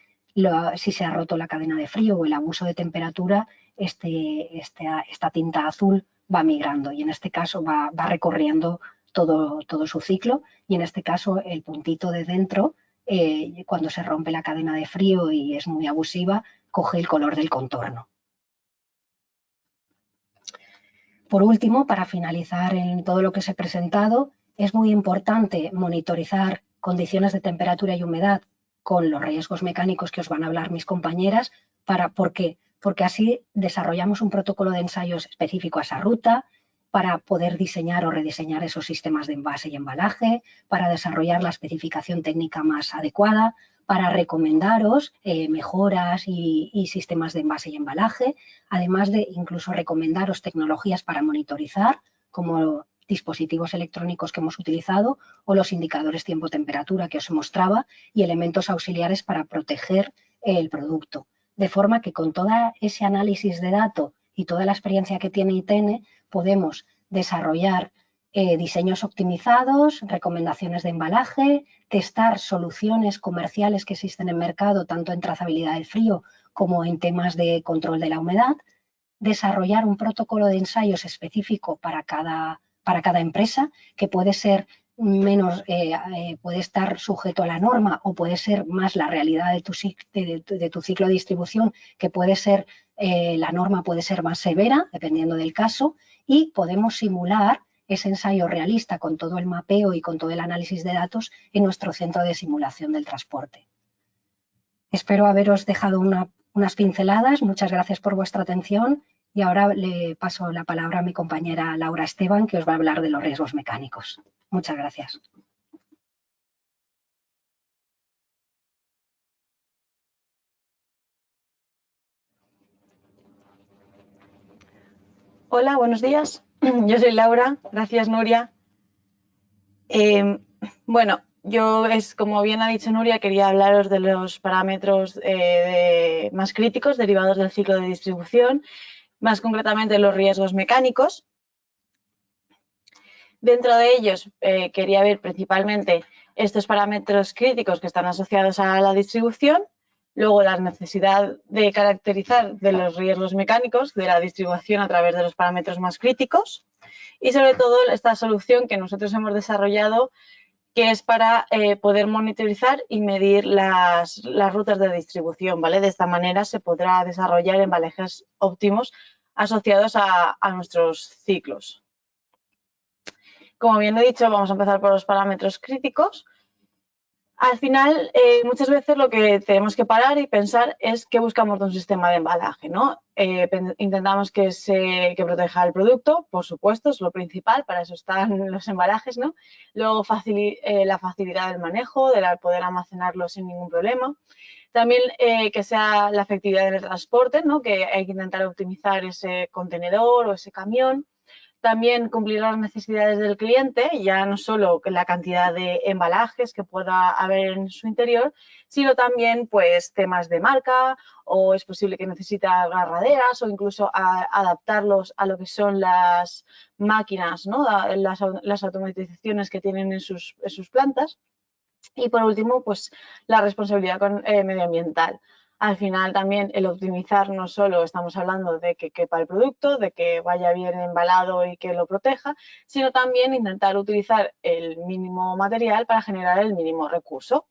si se ha roto la cadena de frío o el abuso de temperatura, esta tinta azul va migrando y en este caso va recorriendo todo su ciclo, y en este caso el puntito de dentro, cuando se rompe la cadena de frío y es muy abusiva, coge el color del contorno. Por último, para finalizar en todo lo que os he presentado, es muy importante monitorizar condiciones de temperatura y humedad con los riesgos mecánicos que os van a hablar mis compañeras. ¿Por qué? Porque así desarrollamos un protocolo de ensayos específico a esa ruta, para poder diseñar o rediseñar esos sistemas de envase y embalaje, para desarrollar la especificación técnica más adecuada, para recomendaros mejoras y sistemas de envase y embalaje, además de incluso recomendaros tecnologías para monitorizar, como dispositivos electrónicos que hemos utilizado o los indicadores tiempo-temperatura que os mostraba y elementos auxiliares para proteger el producto. De forma que con todo ese análisis de datos y toda la experiencia que tiene ITN, podemos desarrollar diseños optimizados, recomendaciones de embalaje, testar soluciones comerciales que existen en mercado, tanto en trazabilidad del frío como en temas de control de la humedad, desarrollar un protocolo de ensayos específico para cada empresa, que puede ser puede estar sujeto a la norma o puede ser más la realidad de tu ciclo de distribución, que puede ser la norma puede ser más severa, dependiendo del caso, y podemos simular ese ensayo realista con todo el mapeo y con todo el análisis de datos en nuestro centro de simulación del transporte. Espero haberos dejado unas pinceladas. Muchas gracias por vuestra atención y ahora le paso la palabra a mi compañera Laura Esteban, que os va a hablar de los riesgos mecánicos. Muchas gracias. Hola, buenos días. Yo soy Laura. Gracias, Nuria. Bueno, como bien ha dicho Nuria, quería hablaros de los parámetros más críticos derivados del ciclo de distribución, más concretamente los riesgos mecánicos. Dentro de ellos quería ver principalmente estos parámetros críticos que están asociados a la distribución, luego la necesidad de caracterizar de los riesgos mecánicos de la distribución a través de los parámetros más críticos y sobre todo esta solución que nosotros hemos desarrollado que es para poder monitorizar y medir las rutas de distribución, ¿vale? De esta manera se podrá desarrollar embalajes óptimos asociados a nuestros ciclos. Como bien he dicho, vamos a empezar por los parámetros críticos. Al final, muchas veces lo que tenemos que parar y pensar es qué buscamos de un sistema de embalaje, ¿no? Intentamos que proteja el producto, por supuesto, es lo principal, para eso están los embalajes, ¿no? Luego, la facilidad del manejo, de poder almacenarlo sin ningún problema. También que sea la efectividad del transporte, ¿no? Que hay que intentar optimizar ese contenedor o ese camión. También cumplir las necesidades del cliente, ya no solo la cantidad de embalajes que pueda haber en su interior, sino también pues temas de marca, o es posible que necesite agarraderas o incluso adaptarlos a lo que son las máquinas, ¿no? Las automatizaciones que tienen en sus plantas. Y por último, pues la responsabilidad medioambiental. Al final también el optimizar no solo estamos hablando de que quepa el producto, de que vaya bien embalado y que lo proteja, sino también intentar utilizar el mínimo material para generar el mínimo recurso.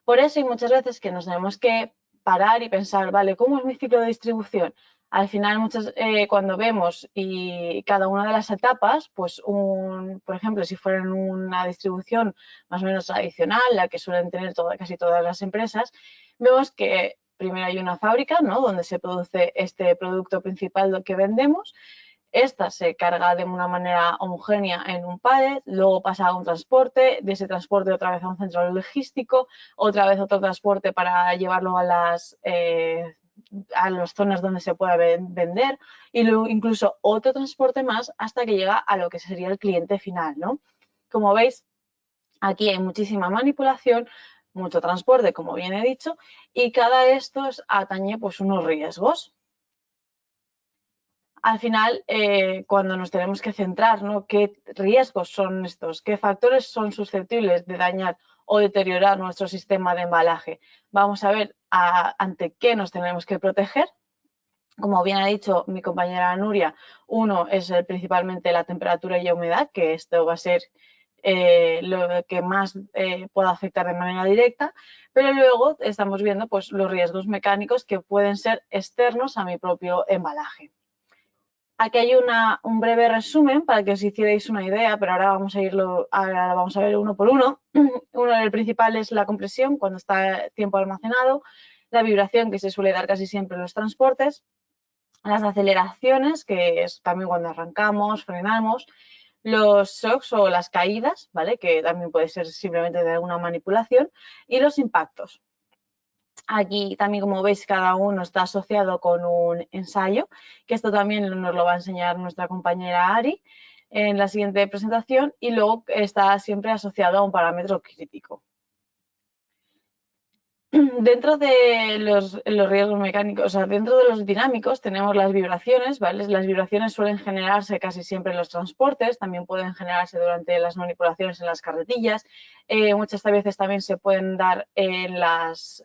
Por eso hay muchas veces que nos tenemos que parar y pensar, vale, ¿cómo es mi ciclo de distribución? Al final, cuando vemos y cada una de las etapas, pues por ejemplo, si fuera en una distribución más o menos tradicional, la que suelen tener casi todas las empresas, vemos que primero hay una fábrica, ¿no? Donde se produce este producto principal que vendemos. Esta se carga de una manera homogénea en un pallet, luego pasa a un transporte, de ese transporte otra vez a un centro logístico, otra vez otro transporte para llevarlo a las zonas donde se pueda vender, y luego incluso otro transporte más hasta que llega a lo que sería el cliente final, ¿no? Como veis, aquí hay muchísima manipulación, mucho transporte, como bien he dicho, y cada de estos atañe pues unos riesgos. Al final, cuando nos tenemos que centrar, ¿no? ¿Qué riesgos son estos? ¿Qué factores son susceptibles de dañar o deteriorar nuestro sistema de embalaje? Vamos a ver ante qué nos tenemos que proteger. Como bien ha dicho mi compañera Nuria, uno es principalmente la temperatura y humedad, que esto va a ser lo que más pueda afectar de manera directa, pero luego estamos viendo pues, los riesgos mecánicos que pueden ser externos a mi propio embalaje. Aquí hay un breve resumen para que os hicierais una idea, pero ahora vamos a ver uno por uno. El principal es la compresión, cuando está tiempo almacenado, la vibración, que se suele dar casi siempre en los transportes, las aceleraciones, que es también cuando arrancamos, frenamos, los shocks o las caídas, ¿vale? Que también puede ser simplemente de alguna manipulación, y los impactos. Aquí también, como veis, cada uno está asociado con un ensayo, que esto también nos lo va a enseñar nuestra compañera Ari en la siguiente presentación, y luego está siempre asociado a un parámetro crítico. Dentro de los riesgos mecánicos, o sea, dentro de los dinámicos tenemos las vibraciones, ¿vale? Las vibraciones suelen generarse casi siempre en los transportes, también pueden generarse durante las manipulaciones en las carretillas, muchas veces también se pueden dar en las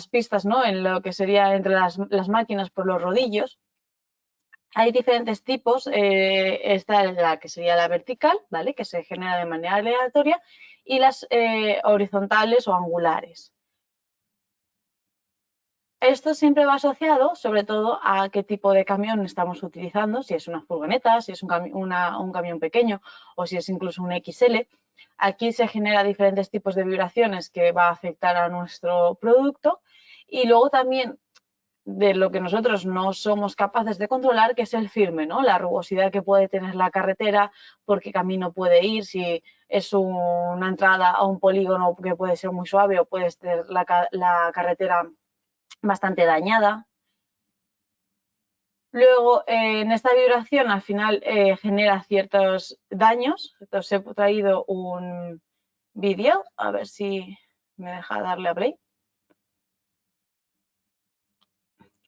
pistas, ¿no? En lo que sería entre las máquinas por los rodillos. Hay diferentes tipos, esta es la que sería la vertical, ¿vale? Que se genera de manera aleatoria, y las horizontales o angulares. Esto siempre va asociado, sobre todo, a qué tipo de camión estamos utilizando, si es una furgoneta, si es un camión pequeño o si es incluso un XL. Aquí se generan diferentes tipos de vibraciones que va a afectar a nuestro producto, y luego también de lo que nosotros no somos capaces de controlar, que es el firme, ¿no? La rugosidad que puede tener la carretera, por qué camino puede ir, si es una entrada a un polígono que puede ser muy suave o puede ser la carretera bastante dañada. Luego, en esta vibración al final genera ciertos daños. Entonces he traído un vídeo, a ver si me deja darle a play,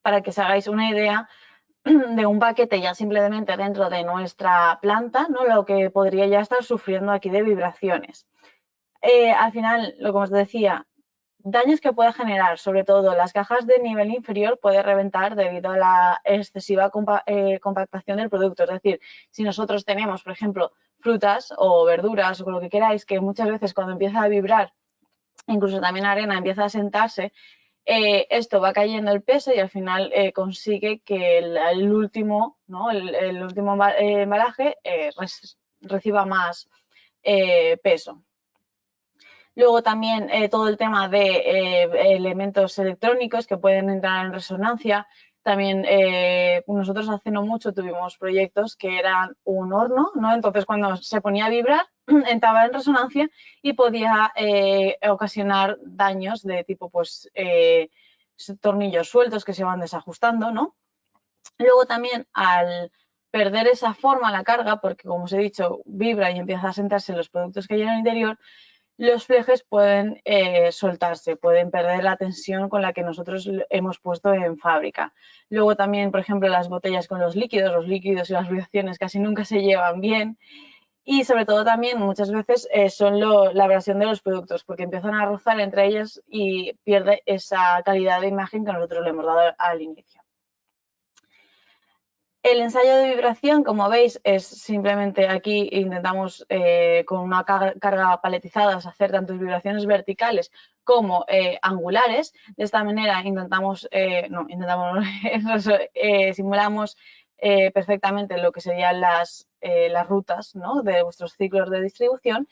para que os hagáis una idea de un paquete ya simplemente dentro de nuestra planta, ¿no? Lo que podría ya estar sufriendo aquí de vibraciones. Al final, lo que os decía, Daños que puede generar, sobre todo las cajas de nivel inferior, puede reventar debido a la excesiva compactación del producto. Es decir, si nosotros tenemos, por ejemplo, frutas o verduras o lo que queráis, que muchas veces cuando empieza a vibrar, incluso también arena, empieza a sentarse, esto va cayendo el peso y al final consigue que el último, ¿no? el último embalaje reciba más peso. Luego también todo el tema de elementos electrónicos que pueden entrar en resonancia. También nosotros hace no mucho tuvimos proyectos que eran un horno, ¿no? Entonces cuando se ponía a vibrar entraba en resonancia y podía ocasionar daños de tipo pues tornillos sueltos que se van desajustando, ¿no? Luego también al perder esa forma la carga, porque como os he dicho, vibra y empieza a sentarse los productos que hay en el interior, los flejes pueden soltarse, pueden perder la tensión con la que nosotros hemos puesto en fábrica. Luego también, por ejemplo, las botellas con los líquidos y las vibraciones casi nunca se llevan bien. Y sobre todo también muchas veces son la abrasión de los productos, porque empiezan a rozar entre ellos y pierde esa calidad de imagen que nosotros le hemos dado al inicio. El ensayo de vibración, como veis, es simplemente aquí intentamos con una carga paletizada hacer tanto vibraciones verticales como angulares. De esta manera simulamos perfectamente lo que serían las rutas, ¿no? de vuestros ciclos de distribución.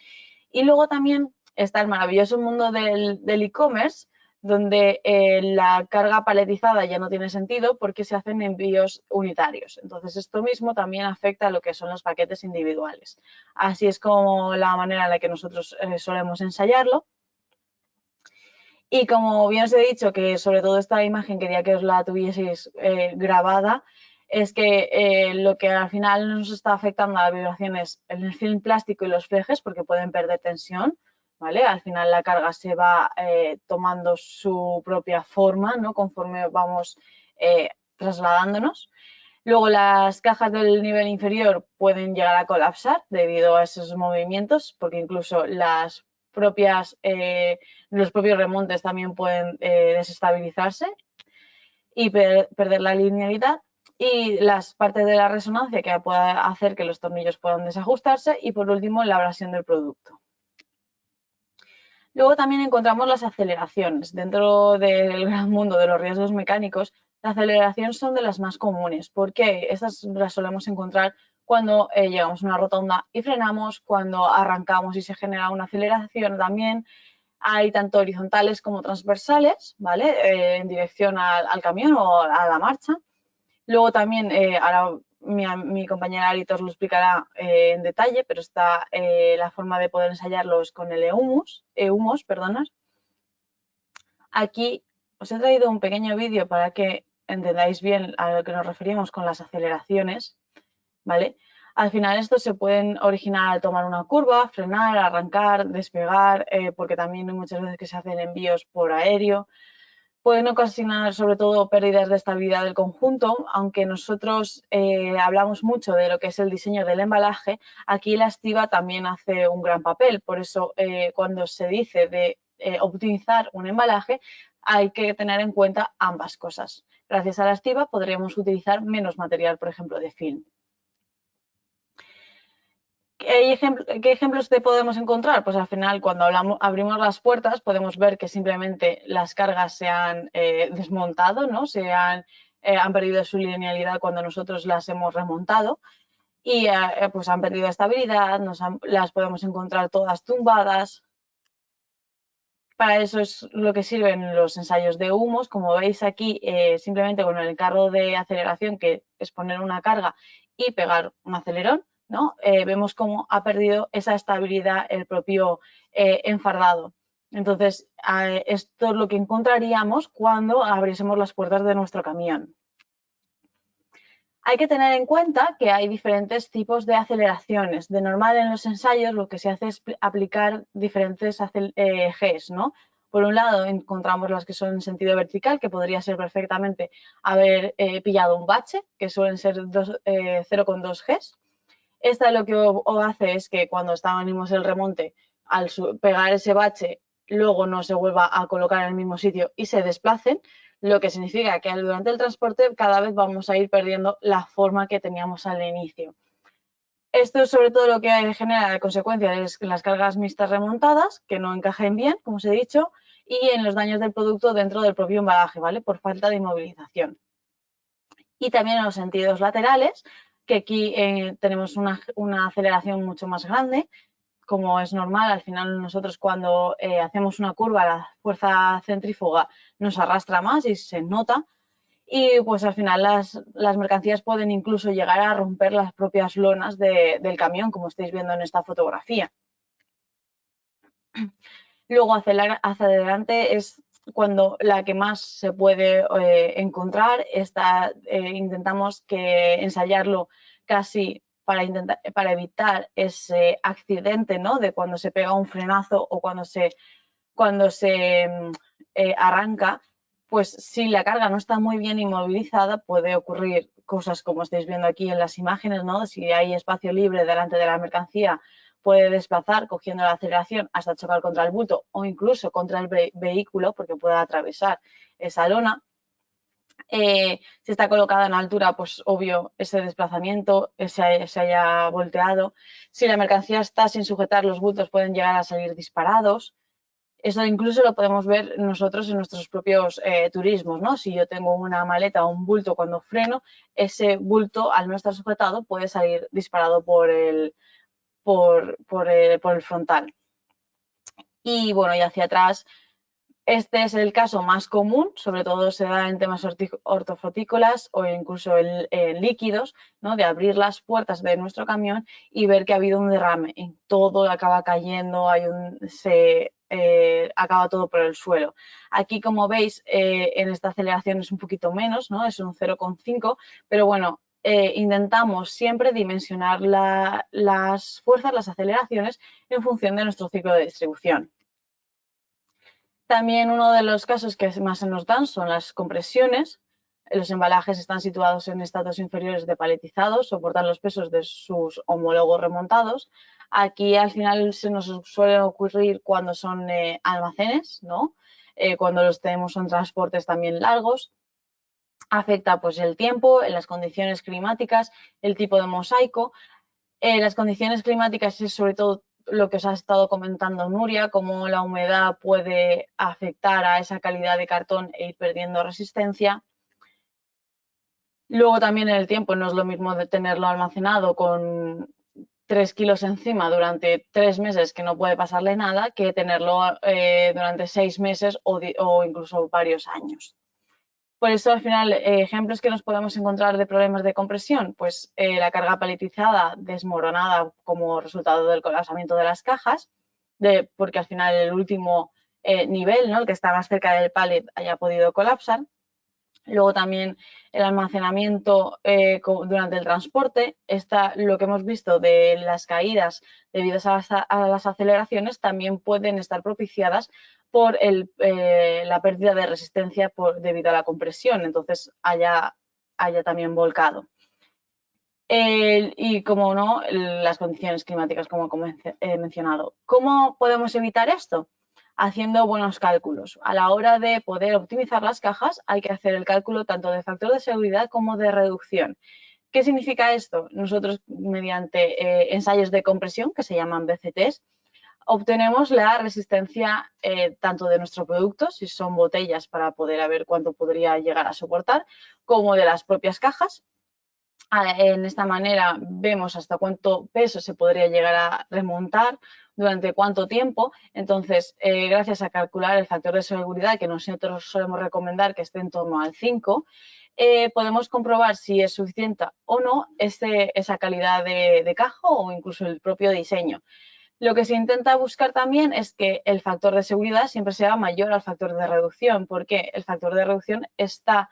Y luego también está el maravilloso mundo del e-commerce, donde la carga paletizada ya no tiene sentido porque se hacen envíos unitarios. Entonces, esto mismo también afecta a lo que son los paquetes individuales. Así es como la manera en la que nosotros solemos ensayarlo. Y como bien os he dicho, que sobre todo esta imagen quería que os la tuvieseis grabada, es que lo que al final nos está afectando a las vibraciones en el film plástico y los flejes, porque pueden perder tensión, ¿vale? Al final la carga se va tomando su propia forma, ¿no? Conforme vamos trasladándonos. Luego las cajas del nivel inferior pueden llegar a colapsar debido a esos movimientos, porque incluso los propios remontes también pueden desestabilizarse y perder la linealidad. Y las partes de la resonancia que puede hacer que los tornillos puedan desajustarse. Y por último, la abrasión del producto. Luego también encontramos las aceleraciones. Dentro del gran mundo de los riesgos mecánicos, la aceleración son de las más comunes, porque estas las solemos encontrar cuando llegamos a una rotonda y frenamos, cuando arrancamos y se genera una aceleración también. Hay tanto horizontales como transversales, ¿vale? En dirección al camión o a la marcha. Luego también, ahora mi compañera Arito os lo explicará en detalle, pero está la forma de poder ensayarlos con el EUMOS, perdonad. Aquí os he traído un pequeño vídeo para que entendáis bien a lo que nos referimos con las aceleraciones, ¿vale? Al final estos se pueden originar al tomar una curva, frenar, arrancar, despegar, porque también hay muchas veces que se hacen envíos por aéreo. Pueden ocasionar sobre todo pérdidas de estabilidad del conjunto, aunque nosotros hablamos mucho de lo que es el diseño del embalaje, aquí la estiba también hace un gran papel. Por eso cuando se dice de optimizar un embalaje hay que tener en cuenta ambas cosas. Gracias a la estiba podríamos utilizar menos material, por ejemplo, de film. ¿Qué ejemplos te podemos encontrar? Pues al final, cuando abrimos las puertas, podemos ver que simplemente las cargas se han desmontado, ¿no? Han perdido su linealidad cuando nosotros las hemos remontado y pues han perdido estabilidad, las podemos encontrar todas tumbadas. Para eso es lo que sirven los ensayos de humos. Como veis aquí, simplemente con el carro de aceleración, que es poner una carga y pegar un acelerón, ¿no? Vemos cómo ha perdido esa estabilidad el propio enfardado. Entonces, esto es lo que encontraríamos cuando abriésemos las puertas de nuestro camión. Hay que tener en cuenta que hay diferentes tipos de aceleraciones. De normal en los ensayos lo que se hace es aplicar diferentes Gs, ¿no? Por un lado encontramos las que son en sentido vertical, que podría ser perfectamente haber pillado un bache, que suelen ser 0,2 Gs. Esta lo que hace es que cuando estábamos el remonte, al pegar ese bache, luego no se vuelva a colocar en el mismo sitio y se desplacen, lo que significa que durante el transporte cada vez vamos a ir perdiendo la forma que teníamos al inicio. Esto es sobre todo lo que genera la consecuencia de las cargas mixtas remontadas, que no encajen bien, como os he dicho, y en los daños del producto dentro del propio embalaje, ¿vale? Por falta de inmovilización. Y también en los sentidos laterales, que aquí tenemos una aceleración mucho más grande. Como es normal, al final nosotros cuando hacemos una curva, la fuerza centrífuga nos arrastra más y se nota. Y pues al final las mercancías pueden incluso llegar a romper las propias lonas del camión, como estáis viendo en esta fotografía. Luego hacia adelante es cuando la que más se puede encontrar. Intentamos ensayarlo casi para evitar ese accidente, ¿no? De cuando se pega un frenazo o cuando se arranca, pues si la carga no está muy bien inmovilizada puede ocurrir cosas como estáis viendo aquí en las imágenes, ¿no? Si hay espacio libre delante de la mercancía, puede desplazar cogiendo la aceleración hasta chocar contra el bulto o incluso contra el vehículo porque puede atravesar esa lona. Si está colocada en altura, pues obvio ese desplazamiento se haya volteado. Si la mercancía está sin sujetar, los bultos pueden llegar a salir disparados. Eso incluso lo podemos ver nosotros en nuestros propios turismos, ¿no? Si yo tengo una maleta o un bulto cuando freno, ese bulto al no estar sujetado puede salir disparado por el frontal. Y bueno, y hacia atrás, este es el caso más común, sobre todo se da en temas hortofrutícolas o incluso en líquidos, ¿no? De abrir las puertas de nuestro camión y ver que ha habido un derrame y todo acaba cayendo, acaba todo por el suelo. Aquí, como veis, en esta aceleración es un poquito menos, ¿no? Es un 0,5, pero bueno, intentamos siempre dimensionar las fuerzas, las aceleraciones, en función de nuestro ciclo de distribución. También uno de los casos que más se nos dan son las compresiones. Los embalajes están situados en estratos inferiores de paletizados, soportan los pesos de sus homólogos remontados. Aquí al final se nos suele ocurrir cuando son almacenes, ¿no? Cuando los tenemos en transportes también largos. Afecta pues el tiempo, las condiciones climáticas, el tipo de mosaico. Las condiciones climáticas es sobre todo lo que os ha estado comentando Nuria, cómo la humedad puede afectar a esa calidad de cartón e ir perdiendo resistencia. Luego también en el tiempo no es lo mismo de tenerlo almacenado con 3 kilos encima durante 3 meses que no puede pasarle nada, que tenerlo durante 6 meses o incluso varios años. Por eso, al final, ejemplos que nos podemos encontrar de problemas de compresión, pues la carga paletizada desmoronada como resultado del colapsamiento de las cajas, porque al final el último nivel, ¿no? El que está más cerca del pallet, haya podido colapsar. Luego también el almacenamiento durante el transporte. Lo que hemos visto de las caídas debido a las aceleraciones también pueden estar propiciadas por la pérdida de resistencia debido a la compresión, entonces haya también volcado. Y como no, las condiciones climáticas, como he mencionado. ¿Cómo podemos evitar esto? Haciendo buenos cálculos. A la hora de poder optimizar las cajas hay que hacer el cálculo tanto de factor de seguridad como de reducción. ¿Qué significa esto? Nosotros, mediante ensayos de compresión, que se llaman BCTs, obtenemos la resistencia tanto de nuestro producto, si son botellas para poder ver cuánto podría llegar a soportar, como de las propias cajas. En esta manera vemos hasta cuánto peso se podría llegar a remontar, durante cuánto tiempo. Entonces, gracias a calcular el factor de seguridad, que nosotros solemos recomendar que esté en torno al 5, podemos comprobar si es suficiente o no esa calidad de caja o incluso el propio diseño. Lo que se intenta buscar también es que el factor de seguridad siempre sea mayor al factor de reducción, porque el factor de reducción está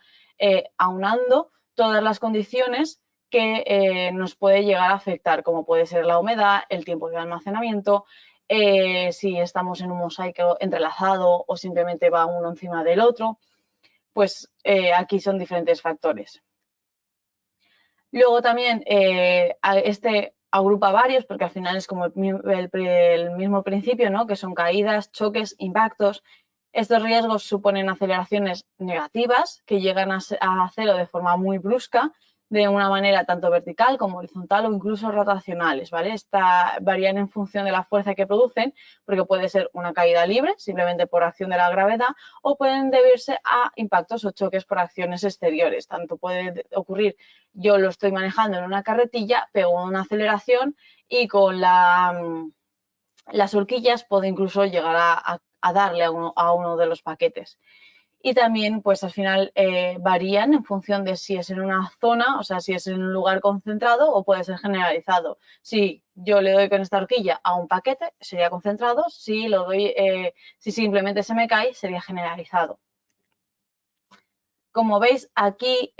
aunando todas las condiciones que nos puede llegar a afectar, como puede ser la humedad, el tiempo de almacenamiento, si estamos en un mosaico entrelazado o simplemente va uno encima del otro, pues aquí son diferentes factores. Luego también agrupa varios porque al final es como el mismo principio, ¿no? Que son caídas, choques, impactos. Estos riesgos suponen aceleraciones negativas que llegan a cero de forma muy brusca, de una manera tanto vertical como horizontal o incluso rotacionales, ¿vale? Varían en función de la fuerza que producen, porque puede ser una caída libre, simplemente por acción de la gravedad, o pueden deberse a impactos o choques por acciones exteriores. Tanto puede ocurrir, yo lo estoy manejando en una carretilla, pego una aceleración y con las horquillas puedo incluso llegar a darle a uno de los paquetes. Y también, pues al final varían en función de si es en una zona, o sea, si es en un lugar concentrado o puede ser generalizado. Si yo le doy con esta horquilla a un paquete, sería concentrado. Si lo doy, si simplemente se me cae, sería generalizado. Como veis, aquí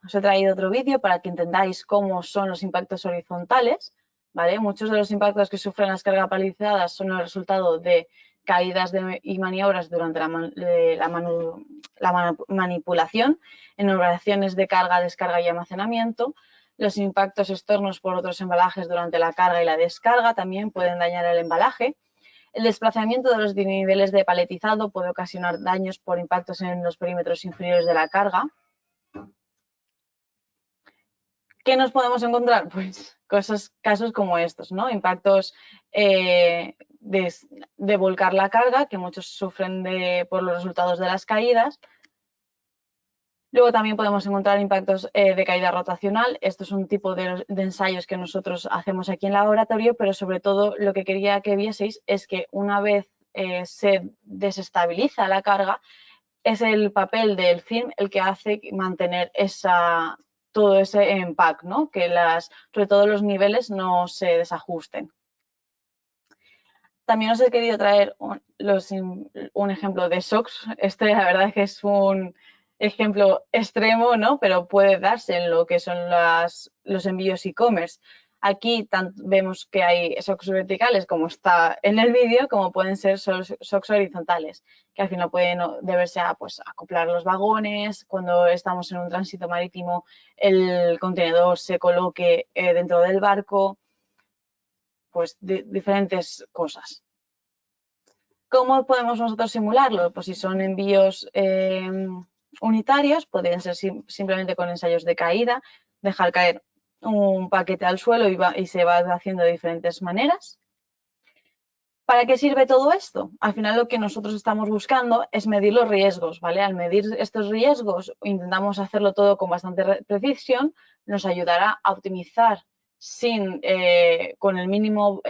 os he traído otro vídeo para que entendáis cómo son los impactos horizontales, ¿vale? Muchos de los impactos que sufren las cargas palizadas son el resultado de caídas y maniobras durante la manipulación en operaciones de carga, descarga y almacenamiento. Los impactos externos por otros embalajes durante la carga y la descarga también pueden dañar el embalaje. El desplazamiento de los niveles de paletizado puede ocasionar daños por impactos en los perímetros inferiores de la carga. ¿Qué nos podemos encontrar? Pues casos como estos, ¿no? Impactos de volcar la carga, que muchos sufren por los resultados de las caídas. Luego también podemos encontrar impactos de caída rotacional. Esto es un tipo de ensayos que nosotros hacemos aquí en el laboratorio, pero sobre todo lo que quería que vieseis es que una vez se desestabiliza la carga, es el papel del film el que hace mantener todo ese empaque, ¿no? Que sobre todo los niveles no se desajusten. También os he querido traer un ejemplo de SOX. La verdad es que es un ejemplo extremo, ¿no? Pero puede darse en lo que son los envíos e-commerce. Aquí vemos que hay SOX verticales, como está en el vídeo, como pueden ser SOX horizontales, que al final pueden deberse a pues, acoplar los vagones, cuando estamos en un tránsito marítimo, el contenedor se coloque dentro del barco, pues diferentes cosas. ¿Cómo podemos nosotros simularlo? Pues si son envíos unitarios, pueden ser simplemente con ensayos de caída, dejar caer un paquete al suelo y se va haciendo de diferentes maneras. ¿Para qué sirve todo esto? Al final lo que nosotros estamos buscando es medir los riesgos, ¿vale? Al medir estos riesgos, intentamos hacerlo todo con bastante precisión, nos ayudará a optimizar con el mínimo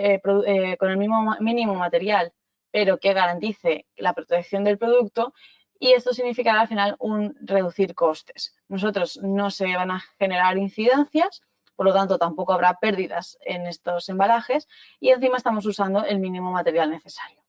material, pero que garantice la protección del producto, y esto significará al final reducir costes. Nosotros no se van a generar incidencias, por lo tanto tampoco habrá pérdidas en estos embalajes y encima estamos usando el mínimo material necesario.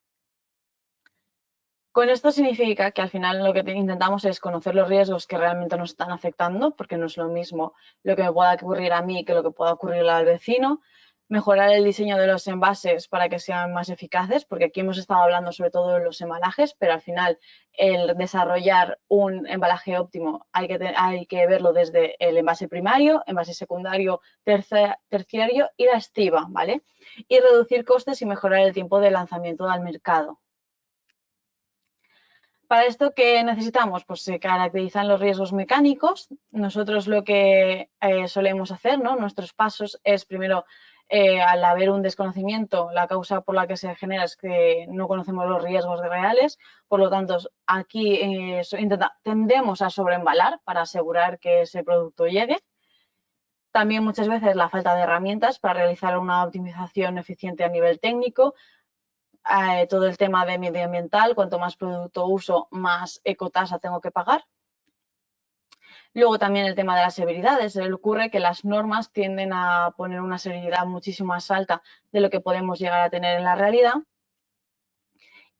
Con esto significa que al final lo que intentamos es conocer los riesgos que realmente nos están afectando, porque no es lo mismo lo que me pueda ocurrir a mí que lo que pueda ocurrir al vecino. Mejorar el diseño de los envases para que sean más eficaces, porque aquí hemos estado hablando sobre todo de los embalajes, pero al final el desarrollar un embalaje óptimo hay que verlo desde el envase primario, envase secundario, terciario y la estiba, ¿vale? Y reducir costes y mejorar el tiempo de lanzamiento al mercado. Para esto, ¿qué necesitamos? Pues se caracterizan los riesgos mecánicos. Nosotros lo que solemos hacer, ¿no? Nuestros pasos es primero, al haber un desconocimiento, la causa por la que se genera es que no conocemos los riesgos reales. Por lo tanto, aquí tendemos a sobreembalar para asegurar que ese producto llegue. También muchas veces la falta de herramientas para realizar una optimización eficiente a nivel técnico. Todo el tema de medioambiental, cuanto más producto uso, más ecotasa tengo que pagar. Luego también el tema de las severidades. Se le ocurre que las normas tienden a poner una severidad muchísimo más alta de lo que podemos llegar a tener en la realidad.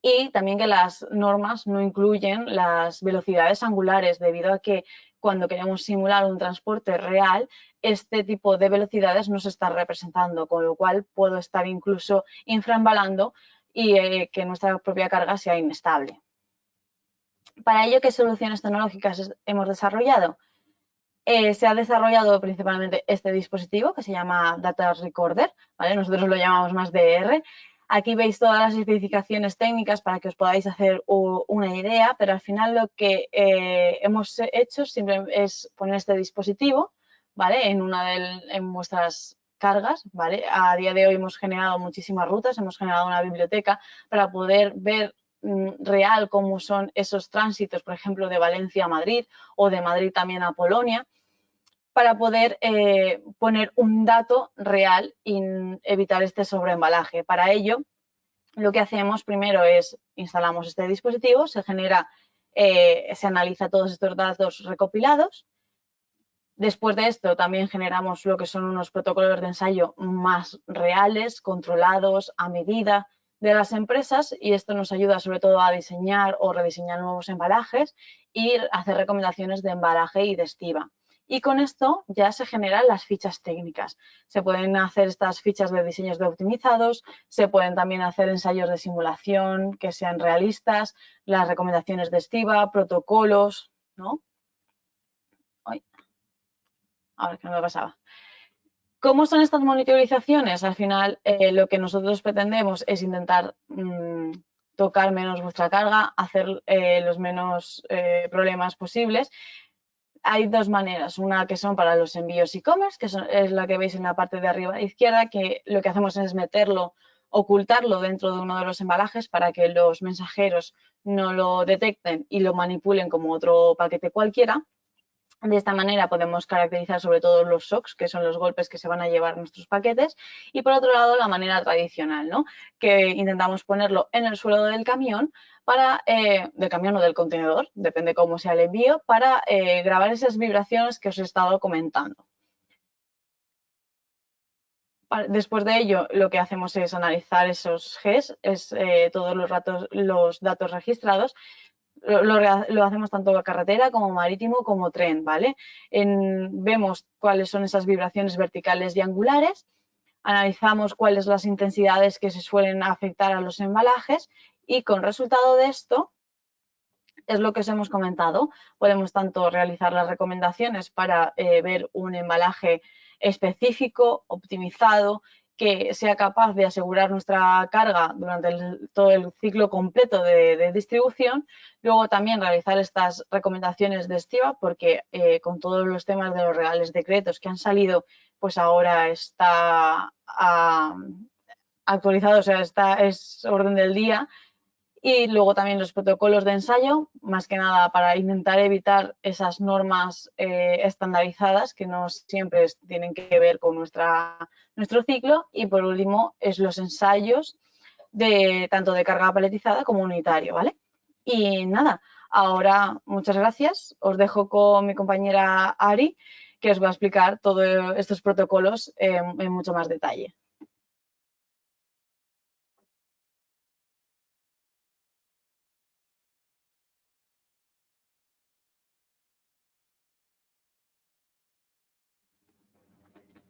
Y también que las normas no incluyen las velocidades angulares, debido a que cuando queremos simular un transporte real, este tipo de velocidades no se están representando, con lo cual puedo estar incluso infraembalando y que nuestra propia carga sea inestable. Para ello, ¿qué soluciones tecnológicas hemos desarrollado? Se ha desarrollado principalmente este dispositivo que se llama Data Recorder, ¿vale? Nosotros lo llamamos más DR. Aquí veis todas las especificaciones técnicas para que os podáis hacer una idea, pero al final lo que hemos hecho simplemente es poner este dispositivo, ¿vale? En vuestras cargas, ¿vale? A día de hoy hemos generado muchísimas rutas, hemos generado una biblioteca para poder ver real cómo son esos tránsitos, por ejemplo, de Valencia a Madrid o de Madrid también a Polonia, para poder poner un dato real y evitar este sobreembalaje. Para ello, lo que hacemos primero es instalamos este dispositivo, se genera, se analiza todos estos datos recopilados. Después de esto también generamos lo que son unos protocolos de ensayo más reales, controlados, a medida de las empresas, y esto nos ayuda sobre todo a diseñar o rediseñar nuevos embalajes y hacer recomendaciones de embalaje y de estiba. Y con esto ya se generan las fichas técnicas. Se pueden hacer estas fichas de diseños de optimizados, se pueden también hacer ensayos de simulación que sean realistas, las recomendaciones de estiba, protocolos, ¿no? Ahora que no me pasaba. ¿Cómo son estas monitorizaciones? Al final, lo que nosotros pretendemos es intentar tocar menos vuestra carga, hacer los menos problemas posibles. Hay dos maneras, una que son para los envíos e-commerce, que es la que veis en la parte de arriba izquierda, que lo que hacemos es meterlo, ocultarlo dentro de uno de los embalajes para que los mensajeros no lo detecten y lo manipulen como otro paquete cualquiera. De esta manera podemos caracterizar sobre todo los shocks, que son los golpes que se van a llevar nuestros paquetes, y por otro lado la manera tradicional, ¿no? Que intentamos ponerlo en el suelo del camión, del camión o del contenedor, depende cómo sea el envío, para grabar esas vibraciones que os he estado comentando. Después de ello, lo que hacemos es analizar esos GES, todos los datos registrados. Lo hacemos tanto en carretera como marítimo como tren, ¿vale? Vemos cuáles son esas vibraciones verticales y angulares, analizamos cuáles son las intensidades que se suelen afectar a los embalajes y con resultado de esto es lo que os hemos comentado. Podemos tanto realizar las recomendaciones para ver un embalaje específico, optimizado, que sea capaz de asegurar nuestra carga durante todo el ciclo completo de distribución. Luego también realizar estas recomendaciones de estiba, porque con todos los temas de los reales decretos que han salido, pues ahora está actualizado, o sea, es orden del día. Y luego también los protocolos de ensayo, más que nada para intentar evitar esas normas estandarizadas que no siempre tienen que ver con nuestro ciclo. Y por último, es los ensayos tanto de carga paletizada como unitario, ¿vale? Y nada, ahora muchas gracias. Os dejo con mi compañera Ari, que os va a explicar todos estos protocolos en mucho más detalle.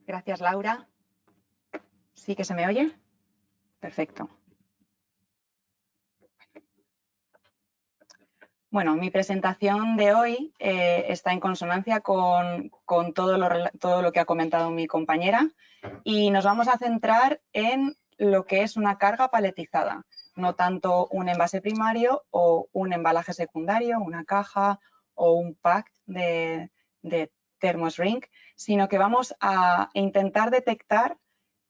Gracias, Laura. ¿Sí que se me oye? Perfecto. Bueno, mi presentación de hoy está en consonancia con todo lo que ha comentado mi compañera y nos vamos a centrar en lo que es una carga paletizada, no tanto un envase primario o un embalaje secundario, una caja o un pack de Thermos Ring, sino que vamos a intentar detectar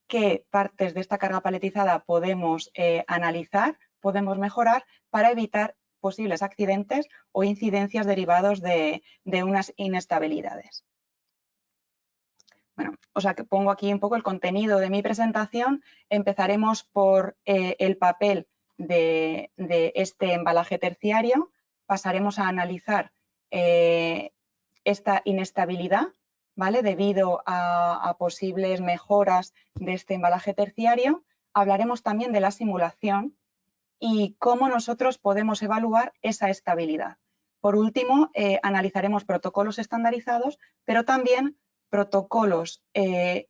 qué partes de esta carga paletizada podemos analizar, podemos mejorar para evitar posibles accidentes o incidencias derivados de unas inestabilidades. Bueno, o sea que pongo aquí un poco el contenido de mi presentación. Empezaremos por el papel de este embalaje terciario. Pasaremos a analizar esta inestabilidad, ¿vale? Debido a posibles mejoras de este embalaje terciario. Hablaremos también de la simulación y cómo nosotros podemos evaluar esa estabilidad. Por último, analizaremos protocolos estandarizados, pero también protocolos que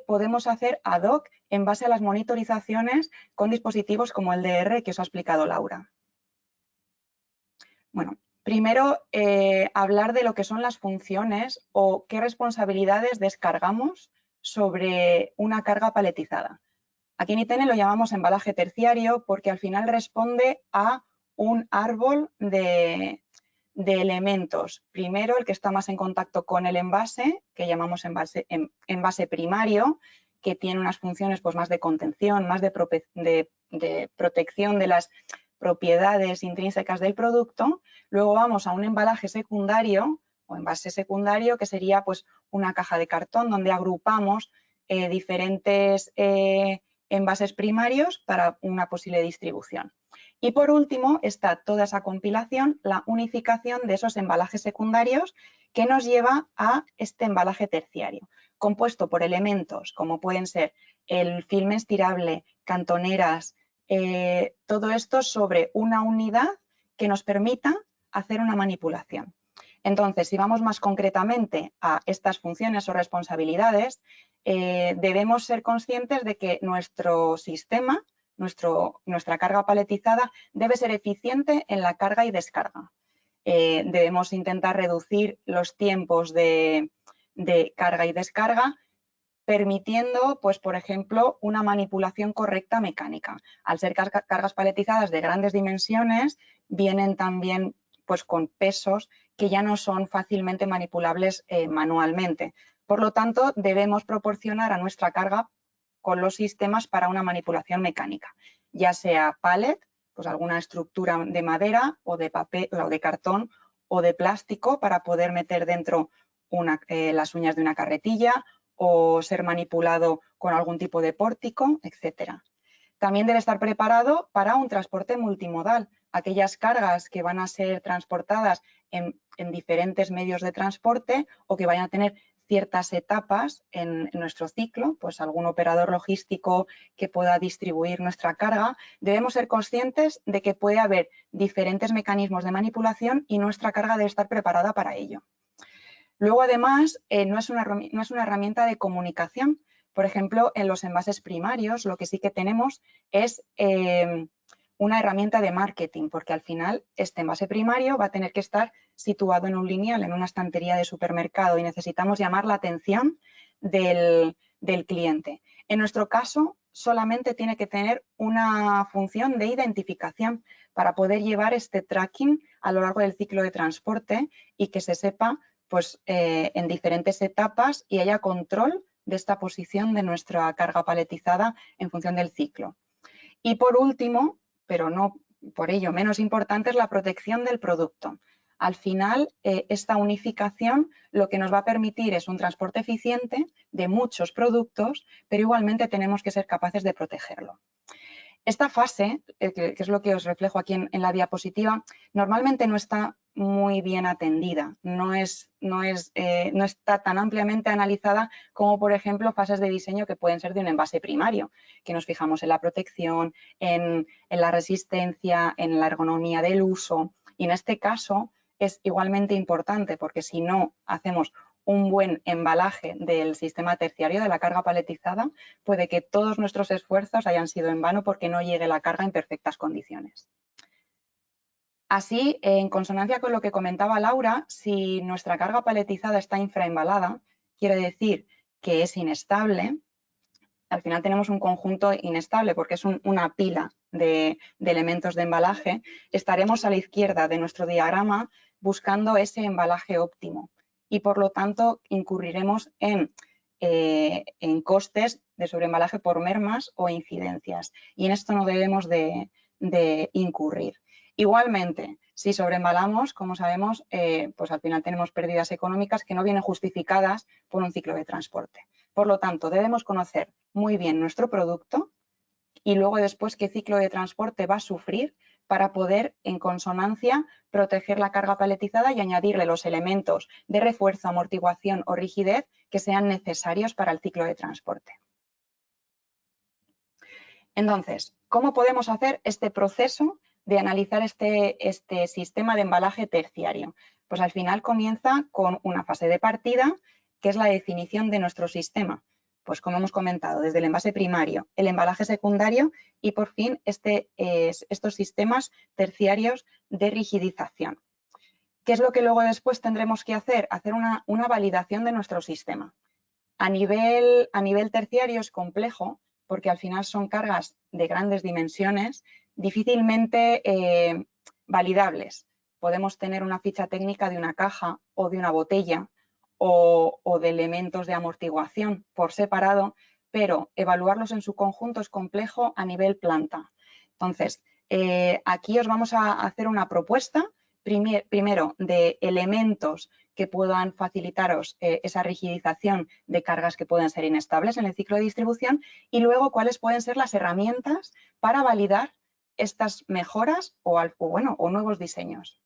podemos hacer ad hoc en base a las monitorizaciones con dispositivos como el DR que os ha explicado Laura. Bueno, Primero, hablar de lo que son las funciones o qué responsabilidades descargamos sobre una carga paletizada. Aquí en ITN lo llamamos embalaje terciario porque al final responde a un árbol de elementos. Primero, el que está más en contacto con el envase, que llamamos envase primario, que tiene unas funciones pues, más de contención, más de protección de las propiedades intrínsecas del producto. Luego vamos a un embalaje secundario o envase secundario, que sería pues, una caja de cartón donde agrupamos diferentes envases primarios para una posible distribución. Y por último está toda esa compilación, la unificación de esos embalajes secundarios que nos lleva a este embalaje terciario, compuesto por elementos como pueden ser el filme estirable, cantoneras, todo esto sobre una unidad que nos permita hacer una manipulación. Entonces, si vamos más concretamente a estas funciones o responsabilidades, debemos ser conscientes de que nuestro sistema, nuestra carga paletizada, debe ser eficiente en la carga y descarga. Debemos intentar reducir los tiempos de carga y descarga, permitiendo, pues, por ejemplo, una manipulación correcta mecánica. Al ser cargas paletizadas de grandes dimensiones, vienen también pues, con pesos que ya no son fácilmente manipulables manualmente. Por lo tanto, debemos proporcionar a nuestra carga con los sistemas para una manipulación mecánica, ya sea pallet, pues alguna estructura de madera o de papel o de cartón o de plástico para poder meter dentro las uñas de una carretilla o ser manipulado con algún tipo de pórtico, etc. También debe estar preparado para un transporte multimodal. Aquellas cargas que van a ser transportadas en diferentes medios de transporte o que vayan a tener ciertas etapas en nuestro ciclo, pues algún operador logístico que pueda distribuir nuestra carga, debemos ser conscientes de que puede haber diferentes mecanismos de manipulación y nuestra carga debe estar preparada para ello. Luego, además, no es una herramienta de comunicación. Por ejemplo, en los envases primarios lo que sí que tenemos es una herramienta de marketing, porque al final este envase primario va a tener que estar situado en un lineal, en una estantería de supermercado y necesitamos llamar la atención del cliente. En nuestro caso, solamente tiene que tener una función de identificación para poder llevar este tracking a lo largo del ciclo de transporte y que se sepa pues, en diferentes etapas y haya control de esta posición de nuestra carga paletizada en función del ciclo. Y por último, pero no por ello menos importante, es la protección del producto. Al final, esta unificación lo que nos va a permitir es un transporte eficiente de muchos productos, pero igualmente tenemos que ser capaces de protegerlo. Esta fase, que es lo que os reflejo aquí en la diapositiva, normalmente no está muy bien atendida, no está tan ampliamente analizada como, por ejemplo, fases de diseño que pueden ser de un envase primario, que nos fijamos en la protección, en la resistencia, en la ergonomía del uso. Y en este caso es igualmente importante porque si no hacemos un buen embalaje del sistema terciario de la carga paletizada, puede que todos nuestros esfuerzos hayan sido en vano porque no llegue la carga en perfectas condiciones. Así, en consonancia con lo que comentaba Laura, si nuestra carga paletizada está infraembalada, quiere decir que es inestable. Al final tenemos un conjunto inestable porque es una pila de elementos de embalaje. Estaremos a la izquierda de nuestro diagrama buscando ese embalaje óptimo y, por lo tanto, incurriremos en costes de sobreembalaje por mermas o incidencias. Y en esto no debemos de incurrir. Igualmente, si sobreembalamos, como sabemos, pues al final tenemos pérdidas económicas que no vienen justificadas por un ciclo de transporte. Por lo tanto, debemos conocer muy bien nuestro producto y luego después qué ciclo de transporte va a sufrir para poder, en consonancia, proteger la carga paletizada y añadirle los elementos de refuerzo, amortiguación o rigidez que sean necesarios para el ciclo de transporte. Entonces, ¿cómo podemos hacer este proceso de analizar este sistema de embalaje terciario? Pues al final comienza con una fase de partida, que es la definición de nuestro sistema. Pues como hemos comentado, desde el envase primario, el embalaje secundario y por fin estos sistemas terciarios de rigidización. ¿Qué es lo que luego después tendremos que hacer? Hacer una validación de nuestro sistema. A nivel terciario es complejo porque al final son cargas de grandes dimensiones, difícilmente validables. Podemos tener una ficha técnica de una caja o de una botella o de elementos de amortiguación por separado, pero evaluarlos en su conjunto es complejo a nivel planta. Entonces, aquí os vamos a hacer una propuesta, primero de elementos que puedan facilitaros esa rigidización de cargas que pueden ser inestables en el ciclo de distribución y luego cuáles pueden ser las herramientas para validar estas mejoras o nuevos diseños.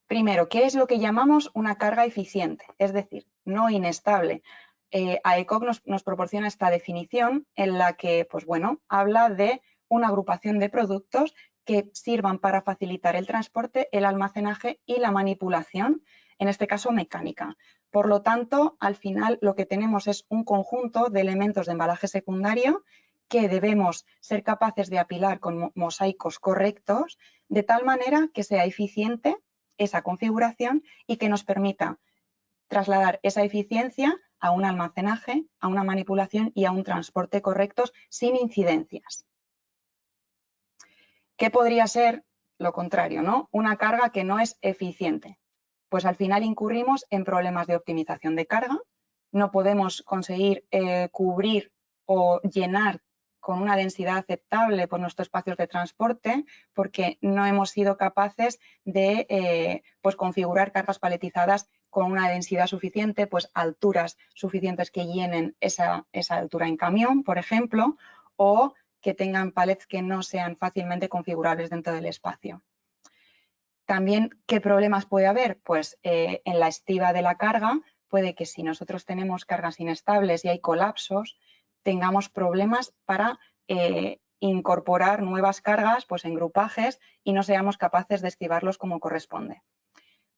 Primero, ¿qué es lo que llamamos una carga eficiente? Es decir, no inestable. AECOC nos proporciona esta definición en la que, pues bueno, habla de una agrupación de productos que sirvan para facilitar el transporte, el almacenaje y la manipulación, en este caso mecánica. Por lo tanto, al final lo que tenemos es un conjunto de elementos de embalaje secundario que debemos ser capaces de apilar con mosaicos correctos, de tal manera que sea eficiente esa configuración y que nos permita trasladar esa eficiencia a un almacenaje, a una manipulación y a un transporte correctos sin incidencias. ¿Qué podría ser lo contrario, ¿no? Una carga que no es eficiente. Pues al final incurrimos en problemas de optimización de carga, no podemos conseguir cubrir o llenar con una densidad aceptable por nuestros espacios de transporte porque no hemos sido capaces de pues configurar cargas paletizadas con una densidad suficiente, pues alturas suficientes que llenen esa altura en camión, por ejemplo, o que tengan palets que no sean fácilmente configurables dentro del espacio. También, ¿qué problemas puede haber? Pues en la estiba de la carga puede que si nosotros tenemos cargas inestables y hay colapsos, tengamos problemas para incorporar nuevas cargas pues en grupajes y no seamos capaces de estibarlos como corresponde.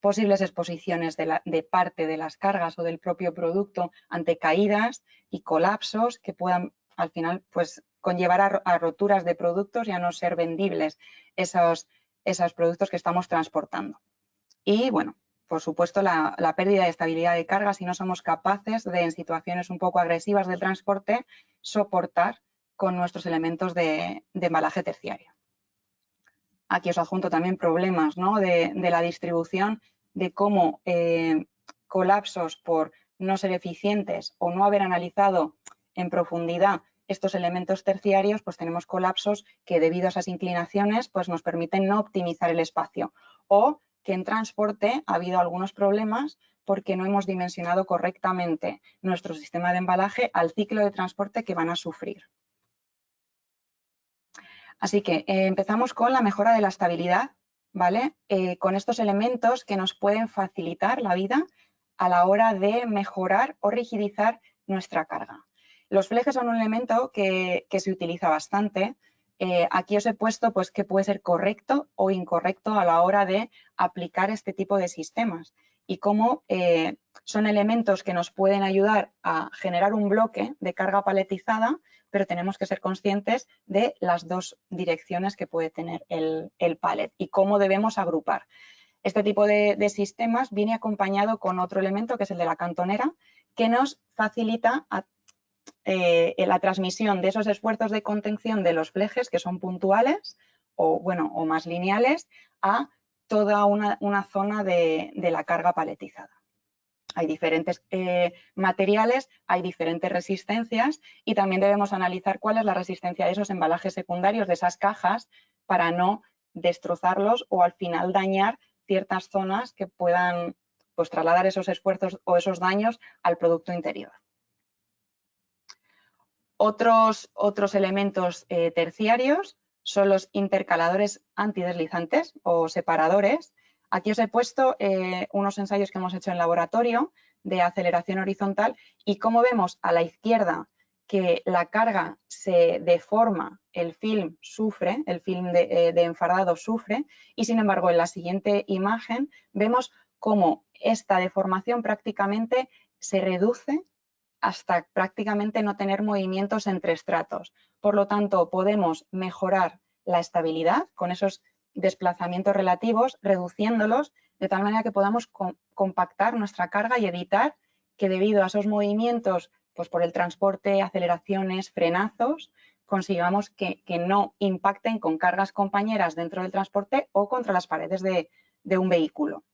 Posibles exposiciones de parte de las cargas o del propio producto ante caídas y colapsos que puedan al final pues conllevar a roturas de productos y a no ser vendibles esos productos que estamos transportando. Y bueno, por supuesto la pérdida de estabilidad de carga si no somos capaces de en situaciones un poco agresivas del transporte soportar con nuestros elementos de embalaje terciario. Aquí os adjunto también problemas, ¿no? de la distribución, de cómo colapsos por no ser eficientes o no haber analizado en profundidad estos elementos terciarios, pues tenemos colapsos que debido a esas inclinaciones pues nos permiten no optimizar el espacio. O que en transporte ha habido algunos problemas porque no hemos dimensionado correctamente nuestro sistema de embalaje al ciclo de transporte que van a sufrir. Así que empezamos con la mejora de la estabilidad, ¿vale? Con estos elementos que nos pueden facilitar la vida a la hora de mejorar o rigidizar nuestra carga. Los flejes son un elemento que se utiliza bastante. Aquí os he puesto pues, que puede ser correcto o incorrecto a la hora de aplicar este tipo de sistemas y cómo son elementos que nos pueden ayudar a generar un bloque de carga paletizada, pero tenemos que ser conscientes de las dos direcciones que puede tener el pallet y cómo debemos agrupar. Este tipo de sistemas viene acompañado con otro elemento que es el de la cantonera, que nos facilita la transmisión de esos esfuerzos de contención de los flejes que son puntuales o más lineales a toda una zona de la carga paletizada. Hay diferentes materiales, hay diferentes resistencias y también debemos analizar cuál es la resistencia de esos embalajes secundarios, de esas cajas, para no destrozarlos o al final dañar ciertas zonas que puedan pues, trasladar esos esfuerzos o esos daños al producto interior. Otros elementos terciarios son los intercaladores antideslizantes o separadores. Aquí os he puesto unos ensayos que hemos hecho en laboratorio de aceleración horizontal y como vemos a la izquierda que la carga se deforma, el film sufre, el film de enfardado sufre y sin embargo en la siguiente imagen vemos cómo esta deformación prácticamente se reduce hasta prácticamente no tener movimientos entre estratos. Por lo tanto, podemos mejorar la estabilidad con esos desplazamientos relativos, reduciéndolos de tal manera que podamos compactar nuestra carga y evitar que debido a esos movimientos, pues por el transporte, aceleraciones, frenazos, consigamos que no impacten con cargas compañeras dentro del transporte o contra las paredes de un vehículo.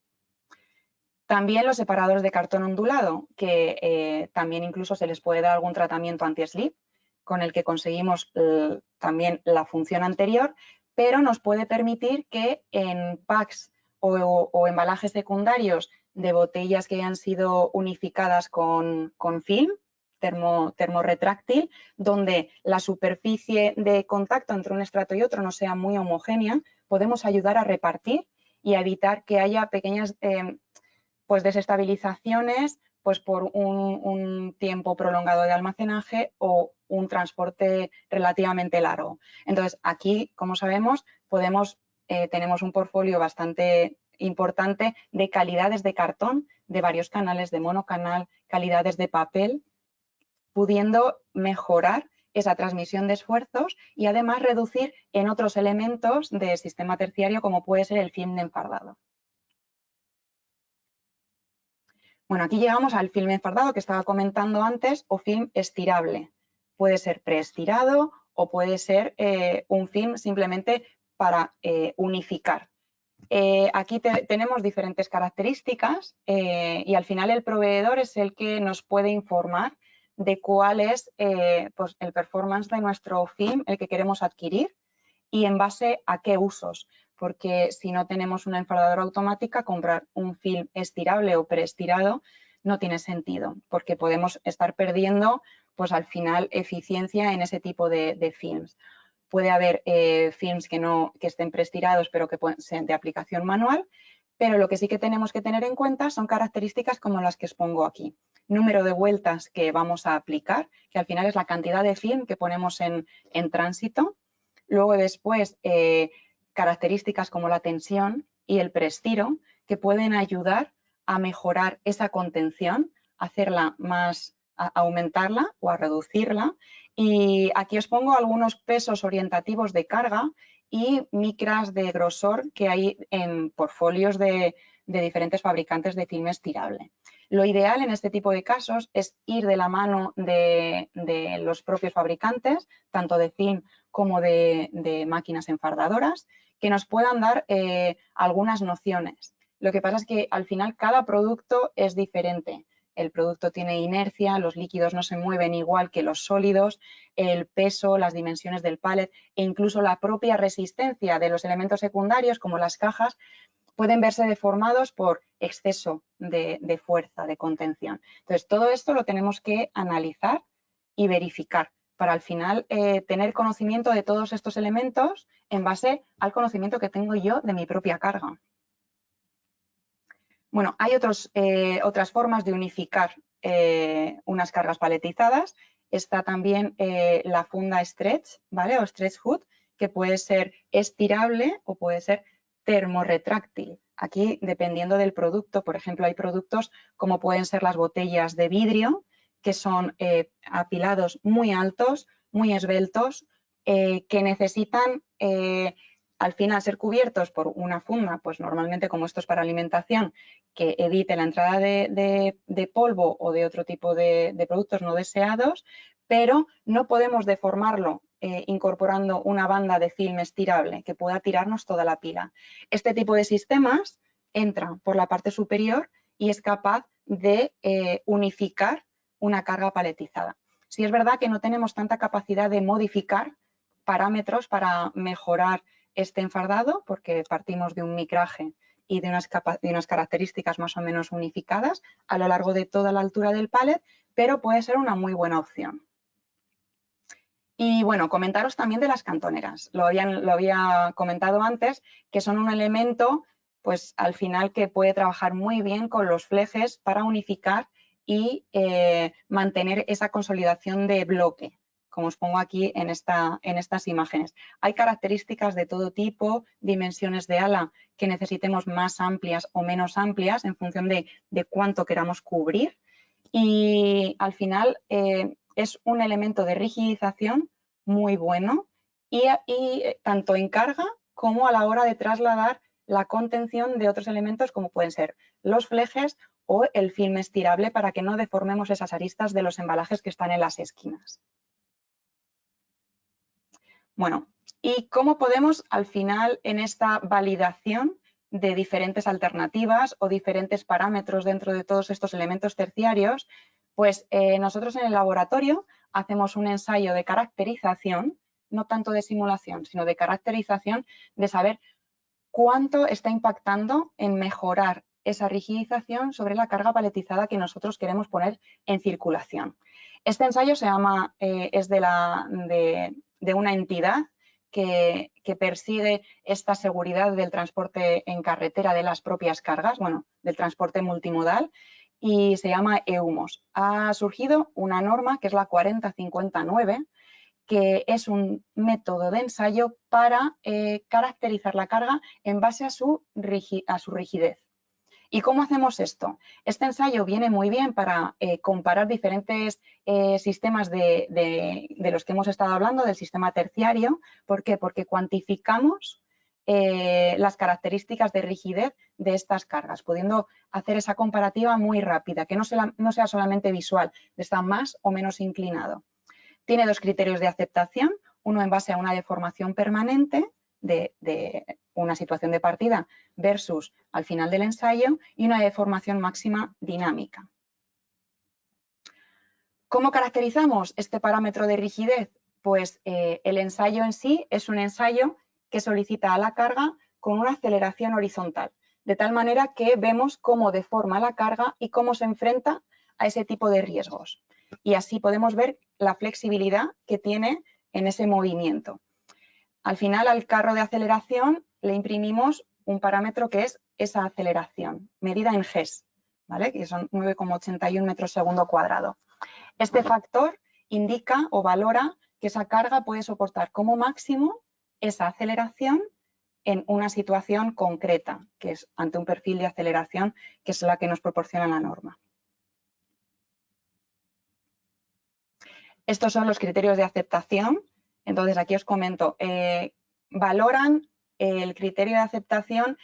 También los separadores de cartón ondulado, que también incluso se les puede dar algún tratamiento anti-slip, con el que conseguimos también la función anterior, pero nos puede permitir que en packs o embalajes secundarios de botellas que hayan sido unificadas con film termorretráctil, donde la superficie de contacto entre un estrato y otro no sea muy homogénea, podemos ayudar a repartir y a evitar que haya pequeñas pues desestabilizaciones pues por un tiempo prolongado de almacenaje o un transporte relativamente largo. Entonces, aquí, como sabemos, tenemos un portfolio bastante importante de calidades de cartón, de varios canales, de monocanal, calidades de papel, pudiendo mejorar esa transmisión de esfuerzos y además reducir en otros elementos del sistema terciario como puede ser el film de enfardado. Bueno, aquí llegamos al film enfardado que estaba comentando antes o film estirable. Puede ser preestirado o puede ser un film simplemente para unificar. Aquí tenemos diferentes características y al final el proveedor es el que nos puede informar de cuál es pues el performance de nuestro film, el que queremos adquirir y en base a qué usos. Porque si no tenemos una enfardadora automática, comprar un film estirable o preestirado no tiene sentido, porque podemos estar perdiendo, pues al final, eficiencia en ese tipo de films. Puede haber films que estén preestirados, pero que sean de aplicación manual, pero lo que sí que tenemos que tener en cuenta son características como las que os pongo aquí. Número de vueltas que vamos a aplicar, que al final es la cantidad de film que ponemos en tránsito. Luego después, características como la tensión y el preestiro que pueden ayudar a mejorar esa contención, a aumentarla o a reducirla. Y aquí os pongo algunos pesos orientativos de carga y micras de grosor que hay en portfolios de diferentes fabricantes de film estirable. Lo ideal en este tipo de casos es ir de la mano de los propios fabricantes, tanto de film como de máquinas enfardadoras, que nos puedan dar algunas nociones. Lo que pasa es que al final cada producto es diferente. El producto tiene inercia, los líquidos no se mueven igual que los sólidos, el peso, las dimensiones del pallet e incluso la propia resistencia de los elementos secundarios como las cajas pueden verse deformados por exceso de fuerza, de contención. Entonces, todo esto lo tenemos que analizar y verificar para al final tener conocimiento de todos estos elementos en base al conocimiento que tengo yo de mi propia carga. Bueno, hay otras formas de unificar unas cargas paletizadas. Está también la funda stretch, ¿vale? O stretch hood, que puede ser estirable o puede ser termorretráctil. Aquí, dependiendo del producto, por ejemplo, hay productos como pueden ser las botellas de vidrio, que son apilados muy altos, muy esbeltos, que necesitan al final ser cubiertos por una funda, pues normalmente como esto es para alimentación, que evite la entrada de polvo o de otro tipo de productos no deseados, pero no podemos deformarlo incorporando una banda de film estirable que pueda tirarnos toda la pila. Este tipo de sistemas entra por la parte superior y es capaz de unificar una carga paletizada. Sí es verdad que no tenemos tanta capacidad de modificar parámetros para mejorar este enfardado, porque partimos de un micraje y de unas características más o menos unificadas a lo largo de toda la altura del pallet, pero puede ser una muy buena opción. Y bueno, comentaros también de las cantoneras. Lo había comentado antes, que son un elemento, pues al final que puede trabajar muy bien con los flejes para unificar y mantener esa consolidación de bloque, como os pongo aquí en estas imágenes. Hay características de todo tipo, dimensiones de ala que necesitemos más amplias o menos amplias en función de cuánto queramos cubrir. Y al final es un elemento de rigidización muy bueno y tanto en carga como a la hora de trasladar la contención de otros elementos como pueden ser los flejes o el film estirable para que no deformemos esas aristas de los embalajes que están en las esquinas. Bueno, ¿y cómo podemos al final en esta validación de diferentes alternativas o diferentes parámetros dentro de todos estos elementos terciarios? Pues nosotros en el laboratorio hacemos un ensayo de caracterización, no tanto de simulación, sino de caracterización, de saber cuánto está impactando en mejorar esa rigidización sobre la carga paletizada que nosotros queremos poner en circulación. Este ensayo es de una entidad que persigue esta seguridad del transporte en carretera de las propias cargas, bueno, del transporte multimodal, y se llama EUMOS. Ha surgido una norma que es la 4059, que es un método de ensayo para caracterizar la carga en base a su rigidez. ¿Y cómo hacemos esto? Este ensayo viene muy bien para comparar diferentes sistemas de los que hemos estado hablando, del sistema terciario. ¿Por qué? Porque cuantificamos las características de rigidez de estas cargas, pudiendo hacer esa comparativa muy rápida, que no sea solamente visual, de estar más o menos inclinado. Tiene dos criterios de aceptación, uno en base a una deformación permanente de una situación de partida versus al final del ensayo y una deformación máxima dinámica. ¿Cómo caracterizamos este parámetro de rigidez? Pues el ensayo en sí es un ensayo que solicita a la carga con una aceleración horizontal, de tal manera que vemos cómo deforma la carga y cómo se enfrenta a ese tipo de riesgos. Y así podemos ver la flexibilidad que tiene en ese movimiento. Al final, al carro de aceleración le imprimimos un parámetro que es esa aceleración, medida en Gs, ¿vale? Que son 9,81 metros segundo cuadrado. Este factor indica o valora que esa carga puede soportar como máximo esa aceleración en una situación concreta, que es ante un perfil de aceleración, que es la que nos proporciona la norma. Estos son los criterios de aceptación. Entonces, aquí os comento, valoran el criterio de aceptación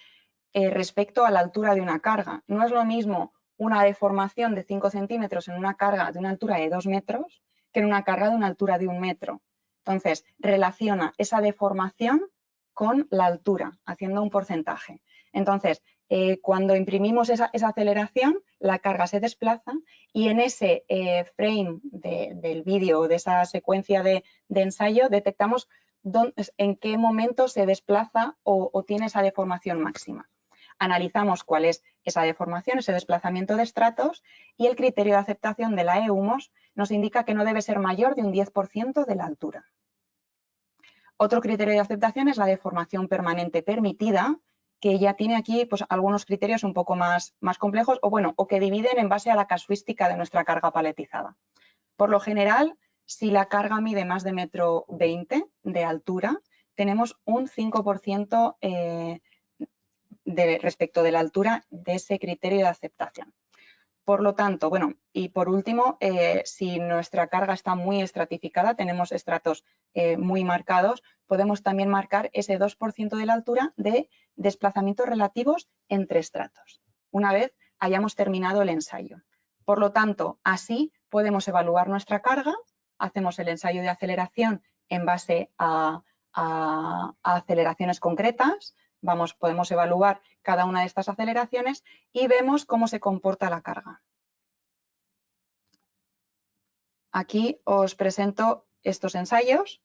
respecto a la altura de una carga. No es lo mismo una deformación de 5 centímetros en una carga de una altura de 2 metros que en una carga de una altura de 1 metro. Entonces, relaciona esa deformación con la altura, haciendo un porcentaje. Entonces, cuando imprimimos esa aceleración, la carga se desplaza y en ese frame del vídeo o de esa secuencia de ensayo detectamos en qué momento se desplaza o tiene esa deformación máxima. Analizamos cuál es esa deformación, ese desplazamiento de estratos y el criterio de aceptación de la EUMOS nos indica que no debe ser mayor de un 10% de la altura. Otro criterio de aceptación es la deformación permanente permitida, que ya tiene aquí pues, algunos criterios un poco más complejos o que dividen en base a la casuística de nuestra carga paletizada. Por lo general, si la carga mide más de 1,20 m de altura, tenemos un 5% respecto de la altura de ese criterio de aceptación. Por lo tanto, bueno, y por último, si nuestra carga está muy estratificada, tenemos estratos muy marcados, podemos también marcar ese 2% de la altura de desplazamientos relativos entre estratos, una vez hayamos terminado el ensayo. Por lo tanto, así podemos evaluar nuestra carga, hacemos el ensayo de aceleración en base a aceleraciones concretas, podemos evaluar cada una de estas aceleraciones y vemos cómo se comporta la carga. Aquí os presento estos ensayos.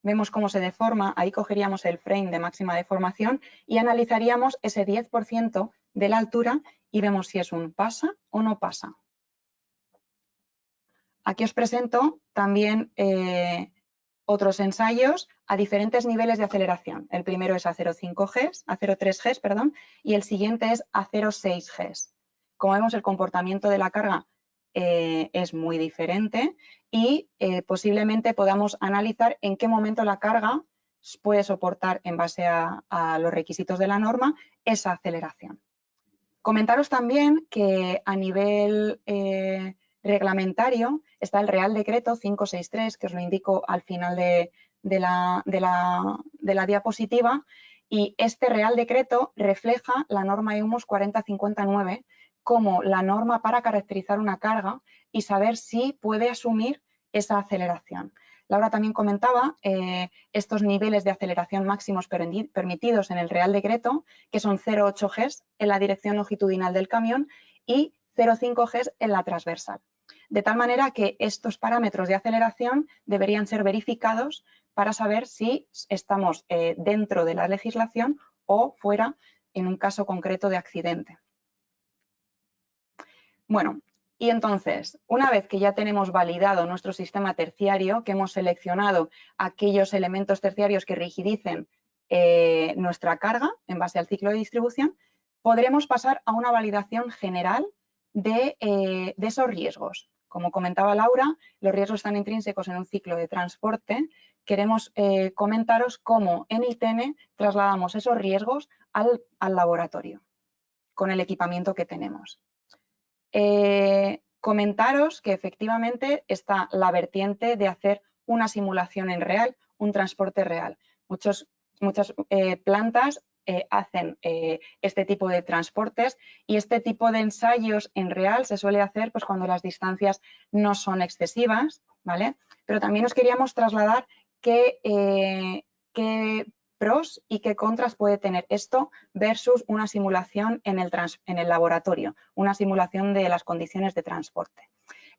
Vemos cómo se deforma, ahí cogeríamos el frame de máxima deformación y analizaríamos ese 10% de la altura y vemos si es un pasa o no pasa. Aquí os presento también otros ensayos a diferentes niveles de aceleración. El primero es a 0,5 Gs, a 0,3 Gs, perdón, y el siguiente es a 0,6 Gs. Como vemos, el comportamiento de la carga es muy diferente y posiblemente podamos analizar en qué momento la carga puede soportar, en base a los requisitos de la norma, esa aceleración. Comentaros también que a nivel reglamentario está el Real Decreto 563, que os lo indico al final de la diapositiva, y este Real Decreto refleja la norma EUMOS 4059 como la norma para caracterizar una carga y saber si puede asumir esa aceleración. Laura también comentaba estos niveles de aceleración máximos permitidos en el Real Decreto, que son 0,8 Gs en la dirección longitudinal del camión y 0,5 Gs en la transversal. De tal manera que estos parámetros de aceleración deberían ser verificados para saber si estamos dentro de la legislación o fuera en un caso concreto de accidente. Bueno, y entonces, una vez que ya tenemos validado nuestro sistema terciario, que hemos seleccionado aquellos elementos terciarios que rigidicen nuestra carga en base al ciclo de distribución, podremos pasar a una validación general de esos riesgos. Como comentaba Laura, los riesgos están intrínsecos en un ciclo de transporte. Queremos comentaros cómo en ITN trasladamos esos riesgos al laboratorio con el equipamiento que tenemos. Comentaros que efectivamente está la vertiente de hacer una simulación en real, un transporte real. Muchas plantas hacen este tipo de transportes y este tipo de ensayos en real se suele hacer pues, cuando las distancias no son excesivas, ¿vale? Pero también os queríamos trasladar qué pros y qué contras puede tener esto versus una simulación en el laboratorio, una simulación de las condiciones de transporte.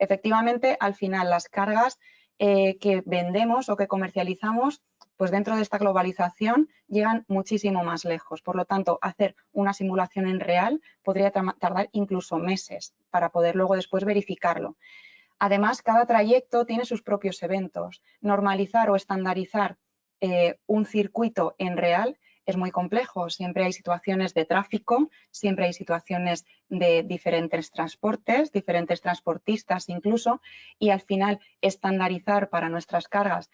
Efectivamente, al final, las cargas que vendemos o que comercializamos, pues dentro de esta globalización llegan muchísimo más lejos. Por lo tanto, hacer una simulación en real podría tardar incluso meses para poder luego después verificarlo. Además, cada trayecto tiene sus propios eventos. Normalizar o estandarizar un circuito en real es muy complejo. Siempre hay situaciones de tráfico, siempre hay situaciones de diferentes transportes, diferentes transportistas incluso, y al final estandarizar para nuestras cargas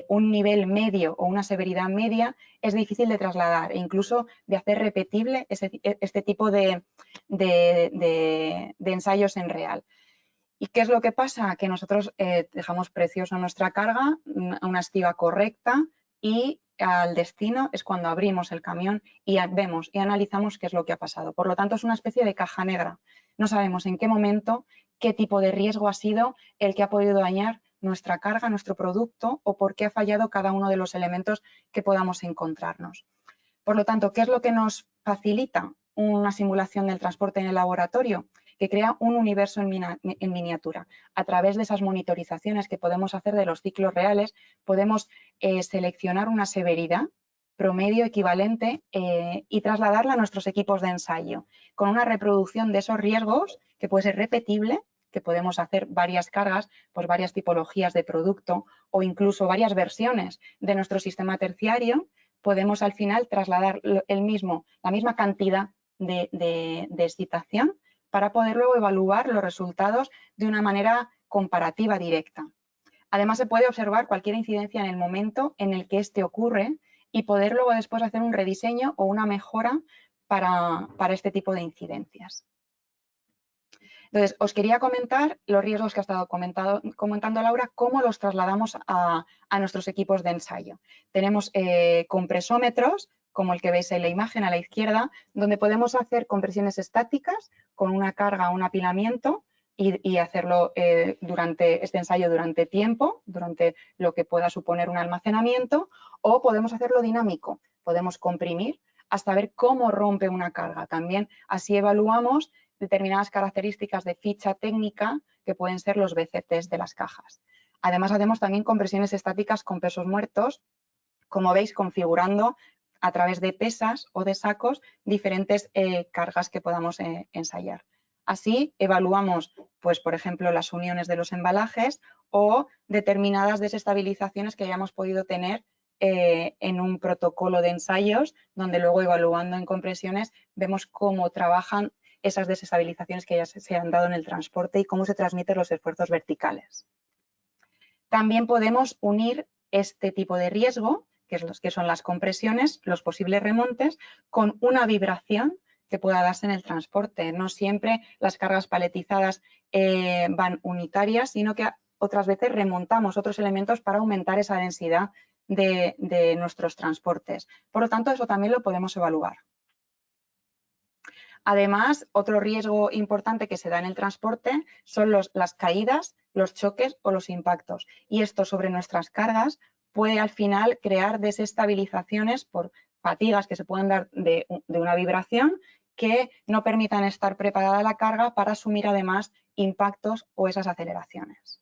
un nivel medio o una severidad media es difícil de trasladar e incluso de hacer repetible este tipo de ensayos en real. ¿Y qué es lo que pasa? Que nosotros dejamos preciosa nuestra carga, una estiba correcta, y al destino es cuando abrimos el camión y vemos y analizamos qué es lo que ha pasado. Por lo tanto, es una especie de caja negra. No sabemos en qué momento, qué tipo de riesgo ha sido el que ha podido dañar nuestra carga, nuestro producto, o por qué ha fallado cada uno de los elementos que podamos encontrarnos. Por lo tanto, ¿qué es lo que nos facilita una simulación del transporte en el laboratorio? Que crea un universo en miniatura. A través de esas monitorizaciones que podemos hacer de los ciclos reales, podemos seleccionar una severidad promedio equivalente y trasladarla a nuestros equipos de ensayo, con una reproducción de esos riesgos que puede ser repetible, que podemos hacer varias cargas, pues varias tipologías de producto o incluso varias versiones de nuestro sistema terciario. Podemos al final trasladar la misma cantidad de excitación para poder luego evaluar los resultados de una manera comparativa directa. Además, se puede observar cualquier incidencia en el momento en el que éste ocurre y poder luego después hacer un rediseño o una mejora para este tipo de incidencias. Entonces, os quería comentar los riesgos que ha estado comentando Laura, cómo los trasladamos a nuestros equipos de ensayo. Tenemos compresómetros, como el que veis en la imagen a la izquierda, donde podemos hacer compresiones estáticas con una carga, un apilamiento y hacerlo durante este ensayo durante tiempo, durante lo que pueda suponer un almacenamiento, o podemos hacerlo dinámico, podemos comprimir hasta ver cómo rompe una carga. También así evaluamos determinadas características de ficha técnica que pueden ser los BCTs de las cajas. Además, hacemos también compresiones estáticas con pesos muertos, como veis, configurando a través de pesas o de sacos diferentes cargas que podamos ensayar. Así evaluamos, pues, por ejemplo, las uniones de los embalajes o determinadas desestabilizaciones que hayamos podido tener en un protocolo de ensayos, donde luego evaluando en compresiones vemos cómo trabajan esas desestabilizaciones que ya se han dado en el transporte y cómo se transmiten los esfuerzos verticales. También podemos unir este tipo de riesgo, que son las compresiones, los posibles remontes, con una vibración que pueda darse en el transporte. No siempre las cargas paletizadas van unitarias, sino que otras veces remontamos otros elementos para aumentar esa densidad de nuestros transportes. Por lo tanto, eso también lo podemos evaluar. Además, otro riesgo importante que se da en el transporte son las caídas, los choques o los impactos. Y esto sobre nuestras cargas puede al final crear desestabilizaciones por fatigas que se pueden dar de una vibración que no permitan estar preparada la carga para asumir además impactos o esas aceleraciones.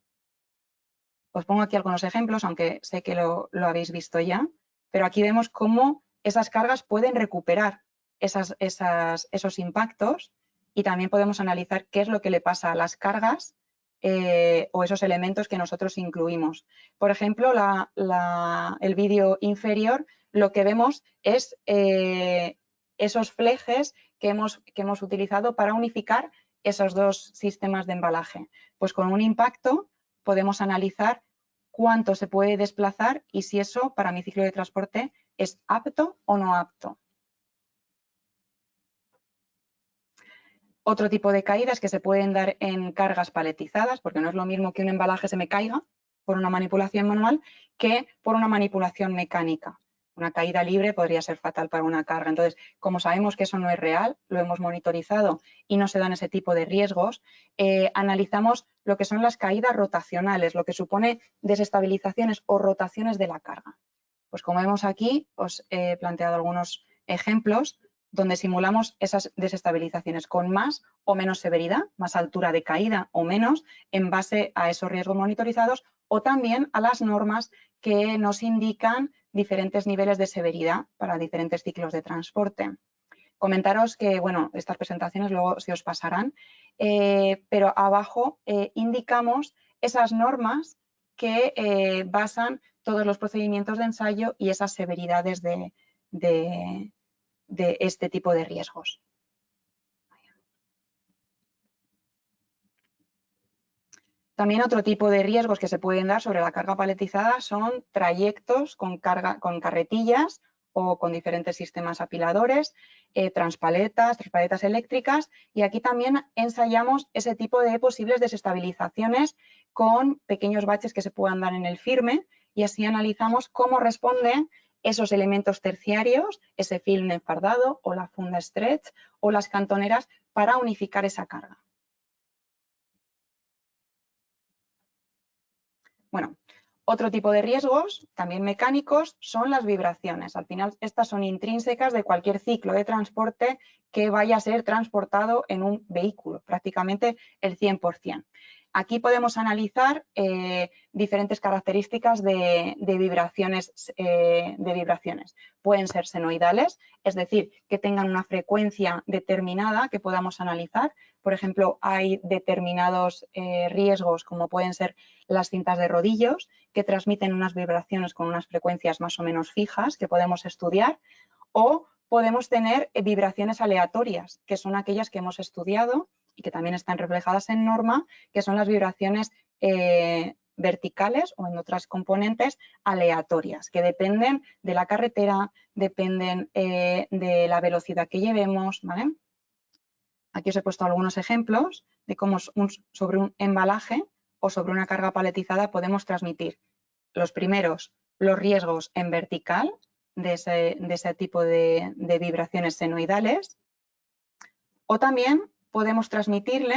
Os pongo aquí algunos ejemplos, aunque sé que lo habéis visto ya, pero aquí vemos cómo esas cargas pueden recuperar esos impactos y también podemos analizar qué es lo que le pasa a las cargas o esos elementos que nosotros incluimos. Por ejemplo, el vídeo inferior, lo que vemos es esos flejes que hemos utilizado para unificar esos dos sistemas de embalaje. Pues con un impacto podemos analizar cuánto se puede desplazar y si eso para mi ciclo de transporte es apto o no apto. Otro tipo de caídas que se pueden dar en cargas paletizadas, porque no es lo mismo que un embalaje se me caiga por una manipulación manual que por una manipulación mecánica. Una caída libre podría ser fatal para una carga. Entonces, como sabemos que eso no es real, lo hemos monitorizado y no se dan ese tipo de riesgos, analizamos lo que son las caídas rotacionales, lo que supone desestabilizaciones o rotaciones de la carga. Pues como vemos aquí, os he planteado algunos ejemplos donde simulamos esas desestabilizaciones con más o menos severidad, más altura de caída o menos, en base a esos riesgos monitorizados o también a las normas que nos indican diferentes niveles de severidad para diferentes ciclos de transporte. Comentaros que, bueno, estas presentaciones luego se os pasarán, pero abajo indicamos esas normas que basan todos los procedimientos de ensayo y esas severidades de este tipo de riesgos. También otro tipo de riesgos que se pueden dar sobre la carga paletizada son trayectos con carretillas o con diferentes sistemas apiladores, transpaletas eléctricas, y aquí también ensayamos ese tipo de posibles desestabilizaciones con pequeños baches que se puedan dar en el firme y así analizamos cómo responden esos elementos terciarios, ese film enfardado o la funda stretch o las cantoneras para unificar esa carga. Bueno, otro tipo de riesgos, también mecánicos, son las vibraciones. Al final, estas son intrínsecas de cualquier ciclo de transporte que vaya a ser transportado en un vehículo, prácticamente el 100%. Aquí podemos analizar diferentes características de vibraciones. Pueden ser senoidales, es decir, que tengan una frecuencia determinada que podamos analizar. Por ejemplo, hay determinados riesgos, como pueden ser las cintas de rodillos, que transmiten unas vibraciones con unas frecuencias más o menos fijas que podemos estudiar, o podemos tener vibraciones aleatorias, que son aquellas que hemos estudiado y que también están reflejadas en norma, que son las vibraciones verticales o en otras componentes aleatorias, que dependen de la carretera, dependen de la velocidad que llevemos, ¿vale? Aquí os he puesto algunos ejemplos de cómo sobre un embalaje o sobre una carga paletizada podemos transmitir los primeros, los riesgos en vertical de ese tipo de vibraciones senoidales, o también podemos transmitirle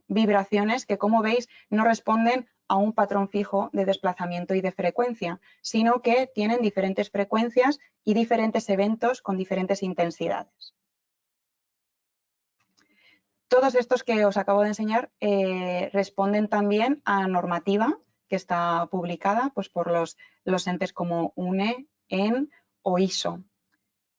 vibraciones que, como veis, no responden a un patrón fijo de desplazamiento y de frecuencia, sino que tienen diferentes frecuencias y diferentes eventos con diferentes intensidades. Todos estos que os acabo de enseñar responden también a normativa que está publicada pues, por los entes como UNE, EN o ISO.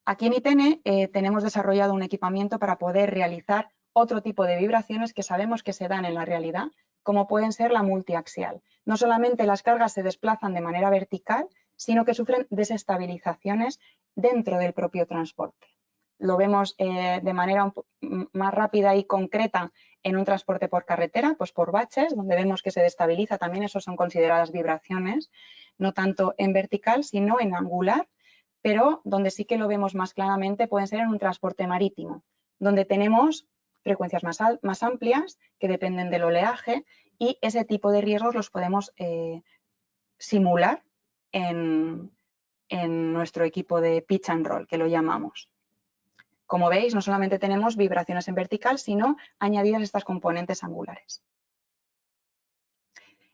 Aquí en ITENE tenemos desarrollado un equipamiento para poder realizar otro tipo de vibraciones que sabemos que se dan en la realidad, como pueden ser la multiaxial. No solamente las cargas se desplazan de manera vertical, sino que sufren desestabilizaciones dentro del propio transporte. Lo vemos de manera más rápida y concreta en un transporte por carretera, pues por baches, donde vemos que se destabiliza, también eso son consideradas vibraciones, no tanto en vertical, sino en angular, pero donde sí que lo vemos más claramente pueden ser en un transporte marítimo, donde tenemos frecuencias más amplias que dependen del oleaje y ese tipo de riesgos los podemos simular en nuestro equipo de pitch and roll, que lo llamamos. Como veis, no solamente tenemos vibraciones en vertical, sino añadidas estas componentes angulares.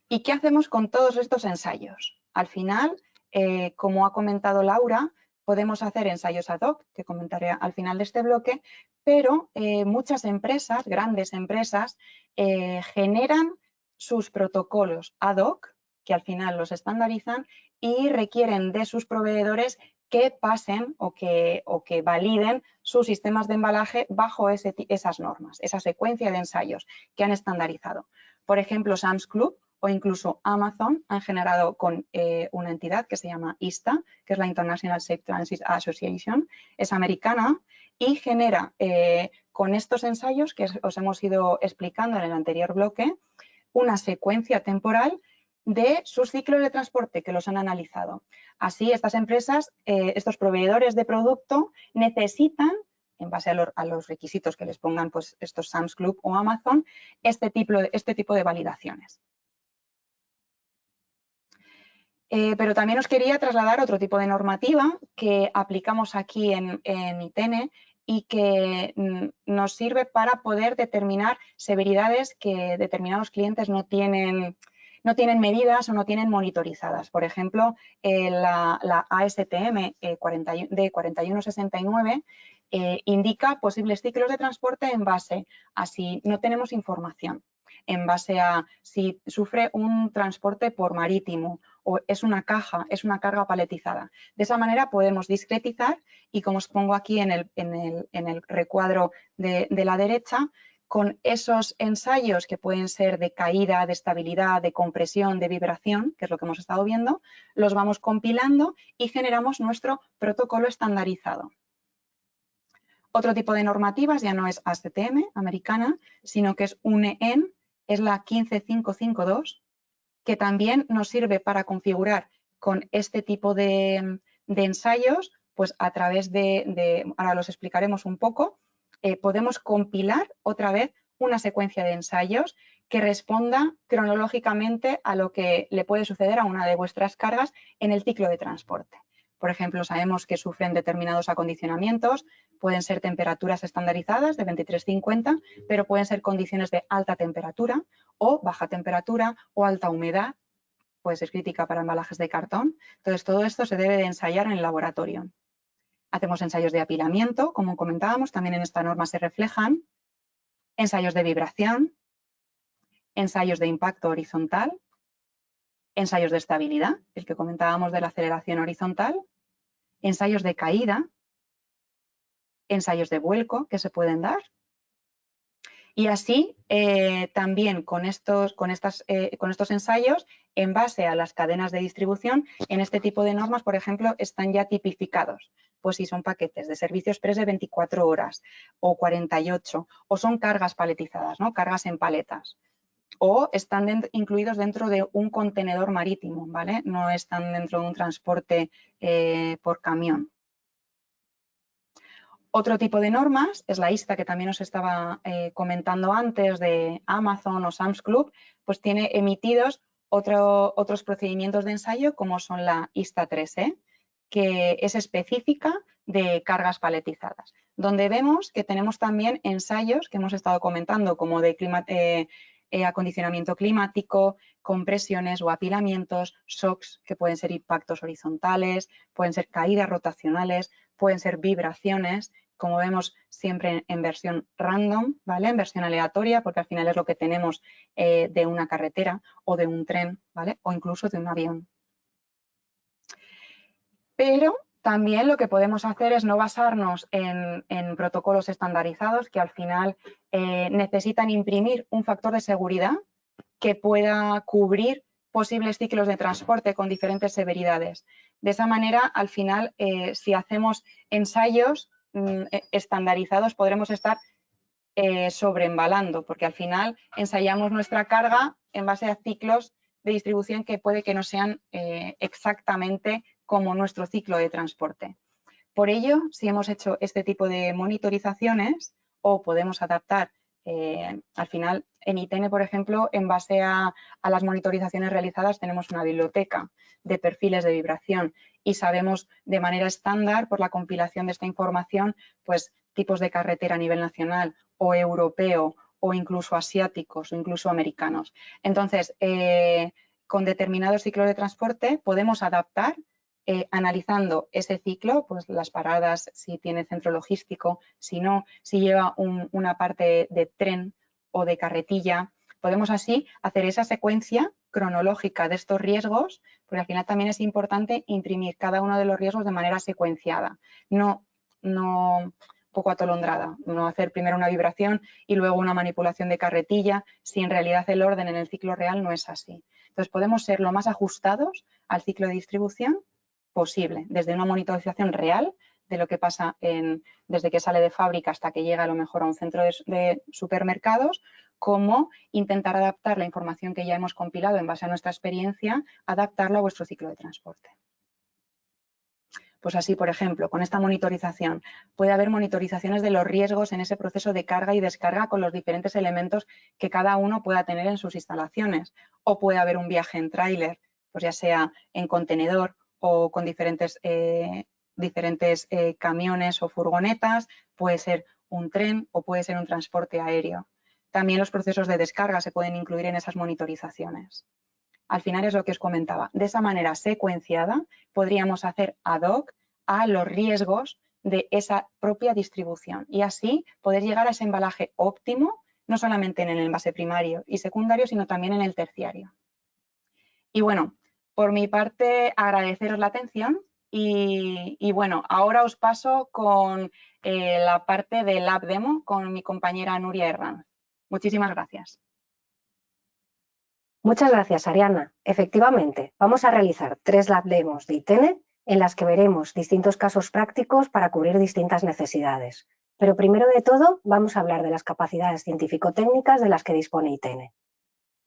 ¿Y qué hacemos con todos estos ensayos? Al final, como ha comentado Laura, podemos hacer ensayos ad hoc, que comentaré al final de este bloque, pero muchas empresas, grandes empresas, generan sus protocolos ad hoc, que al final los estandarizan y requieren de sus proveedores que pasen o que validen sus sistemas de embalaje bajo esas normas, esa secuencia de ensayos que han estandarizado. Por ejemplo, Sam's Club o incluso Amazon han generado con una entidad que se llama ISTA, que es la International Safe Transit Association, es americana y genera con estos ensayos que os hemos ido explicando en el anterior bloque, una secuencia temporal de sus ciclos de transporte que los han analizado. Así, estas empresas, estos proveedores de producto necesitan, en base a los requisitos que les pongan pues, estos Sam's Club o Amazon, este tipo de validaciones. Pero también os quería trasladar otro tipo de normativa que aplicamos aquí en ITENE y que nos sirve para poder determinar severidades que determinados clientes no tienen medidas o no tienen monitorizadas. Por ejemplo, la ASTM de 4169 indica posibles ciclos de transporte en base a si no tenemos información, en base a si sufre un transporte por marítimo o es una carga paletizada. De esa manera podemos discretizar y, como os pongo aquí en el recuadro de la derecha, con esos ensayos que pueden ser de caída, de estabilidad, de compresión, de vibración, que es lo que hemos estado viendo, los vamos compilando y generamos nuestro protocolo estandarizado. Otro tipo de normativas ya no es ASTM americana, sino que es UNEN, es la 15552, que también nos sirve para configurar con este tipo de ensayos, pues a través ahora los explicaremos un poco, podemos compilar otra vez una secuencia de ensayos que responda cronológicamente a lo que le puede suceder a una de vuestras cargas en el ciclo de transporte. Por ejemplo, sabemos que sufren determinados acondicionamientos, pueden ser temperaturas estandarizadas de 23-50, pero pueden ser condiciones de alta temperatura o baja temperatura o alta humedad, puede ser crítica para embalajes de cartón. Entonces, todo esto se debe de ensayar en el laboratorio. Hacemos ensayos de apilamiento, como comentábamos, también en esta norma se reflejan, ensayos de vibración, ensayos de impacto horizontal, ensayos de estabilidad, el que comentábamos de la aceleración horizontal, ensayos de caída, ensayos de vuelco que se pueden dar. Y así también con estos ensayos, en base a las cadenas de distribución, en este tipo de normas, por ejemplo, están ya tipificados. Pues si son paquetes de servicio express de 24 horas o 48, o son cargas paletizadas, ¿no? Cargas en paletas. O están incluidos dentro de un contenedor marítimo, ¿vale? No están dentro de un transporte por camión. Otro tipo de normas es la ISTA, que también os estaba comentando antes, de Amazon o Sam's Club, pues tiene emitidos otros procedimientos de ensayo, como son la ISTA 3E, que es específica de cargas paletizadas, donde vemos que tenemos también ensayos que hemos estado comentando, como de acondicionamiento climático, compresiones o apilamientos, shocks, que pueden ser impactos horizontales, pueden ser caídas rotacionales, pueden ser vibraciones, como vemos siempre en versión random, ¿vale? En versión aleatoria, porque al final es lo que tenemos de una carretera o de un tren, ¿vale? O incluso de un avión. Pero también lo que podemos hacer es no basarnos en protocolos estandarizados que al final necesitan imprimir un factor de seguridad que pueda cubrir posibles ciclos de transporte con diferentes severidades. De esa manera, al final, si hacemos ensayos estandarizados, podremos estar sobreembalando, porque al final ensayamos nuestra carga en base a ciclos de distribución que puede que no sean exactamente como nuestro ciclo de transporte. Por ello, si hemos hecho este tipo de monitorizaciones o podemos adaptar al final, en ITENE, por ejemplo, en base a las monitorizaciones realizadas, tenemos una biblioteca de perfiles de vibración y sabemos de manera estándar, por la compilación de esta información, pues tipos de carretera a nivel nacional o europeo o incluso asiáticos o incluso americanos. Entonces, con determinados ciclos de transporte podemos adaptar analizando ese ciclo, pues las paradas, si tiene centro logístico, si no, si lleva una parte de tren o de carretilla. Podemos así hacer esa secuencia cronológica de estos riesgos, porque al final también es importante imprimir cada uno de los riesgos de manera secuenciada, no poco atolondrada, no hacer primero una vibración y luego una manipulación de carretilla, si en realidad el orden en el ciclo real no es así. Entonces podemos ser lo más ajustados al ciclo de distribución posible, desde una monitorización real de lo que pasa desde que sale de fábrica hasta que llega a lo mejor a un centro de supermercados, como intentar adaptar la información que ya hemos compilado en base a nuestra experiencia, adaptarlo a vuestro ciclo de transporte. Pues así, por ejemplo, con esta monitorización puede haber monitorizaciones de los riesgos en ese proceso de carga y descarga con los diferentes elementos que cada uno pueda tener en sus instalaciones. O puede haber un viaje en tráiler, pues ya sea en contenedor o con diferentes camiones o furgonetas, puede ser un tren o puede ser un transporte aéreo. También los procesos de descarga se pueden incluir en esas monitorizaciones. Al final es lo que os comentaba. De esa manera secuenciada podríamos hacer ad hoc a los riesgos de esa propia distribución y así poder llegar a ese embalaje óptimo, no solamente en el envase primario y secundario, sino también en el terciario. Y bueno, por mi parte, agradeceros la atención y bueno, ahora os paso con la parte del Lab Demo con mi compañera Nuria Herranz. Muchísimas gracias. Muchas gracias, Ariana. Efectivamente, vamos a realizar 3 lab demos de ITENE en las que veremos distintos casos prácticos para cubrir distintas necesidades. Pero primero de todo, vamos a hablar de las capacidades científico-técnicas de las que dispone ITENE.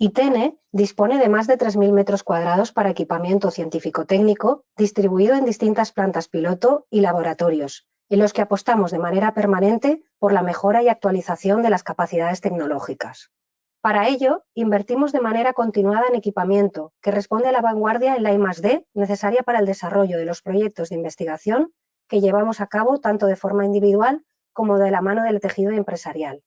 ITENE dispone de más de 3.000 metros cuadrados para equipamiento científico-técnico distribuido en distintas plantas piloto y laboratorios, en los que apostamos de manera permanente por la mejora y actualización de las capacidades tecnológicas. Para ello, invertimos de manera continuada en equipamiento que responde a la vanguardia en la I+D necesaria para el desarrollo de los proyectos de investigación que llevamos a cabo tanto de forma individual como de la mano del tejido empresarial.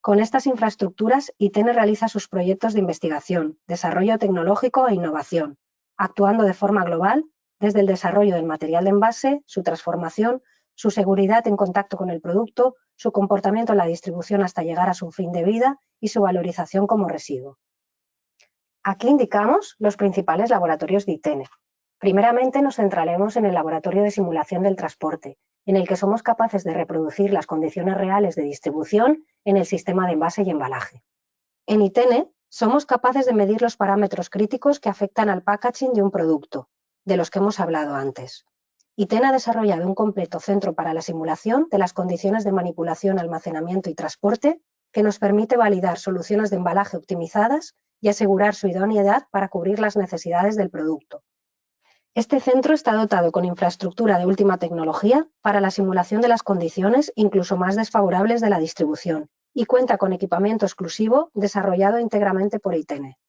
Con estas infraestructuras, ITENE realiza sus proyectos de investigación, desarrollo tecnológico e innovación, actuando de forma global desde el desarrollo del material de envase, su transformación, su seguridad en contacto con el producto, su comportamiento en la distribución hasta llegar a su fin de vida y su valorización como residuo. Aquí indicamos los principales laboratorios de ITENE. Primeramente nos centraremos en el laboratorio de simulación del transporte, en el que somos capaces de reproducir las condiciones reales de distribución en el sistema de envase y embalaje. En ITENE somos capaces de medir los parámetros críticos que afectan al packaging de un producto, de los que hemos hablado antes. ITENE ha desarrollado un completo centro para la simulación de las condiciones de manipulación, almacenamiento y transporte que nos permite validar soluciones de embalaje optimizadas y asegurar su idoneidad para cubrir las necesidades del producto. Este centro está dotado con infraestructura de última tecnología para la simulación de las condiciones incluso más desfavorables de la distribución y cuenta con equipamiento exclusivo desarrollado íntegramente por ITENE.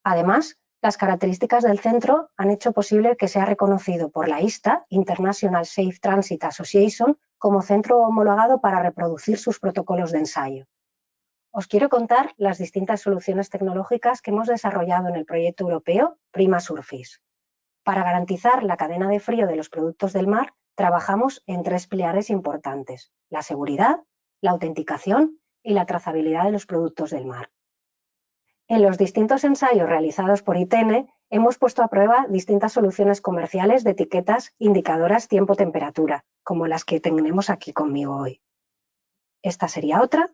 Además, las características del centro han hecho posible que sea reconocido por la ISTA, International Safe Transit Association, como centro homologado para reproducir sus protocolos de ensayo. Os quiero contar las distintas soluciones tecnológicas que hemos desarrollado en el proyecto europeo Prima Surface. Para garantizar la cadena de frío de los productos del mar, trabajamos en 3 pilares importantes: la seguridad, la autenticación y la trazabilidad de los productos del mar. En los distintos ensayos realizados por ITENE, hemos puesto a prueba distintas soluciones comerciales de etiquetas indicadoras tiempo-temperatura, como las que tenemos aquí conmigo hoy. Esta sería otra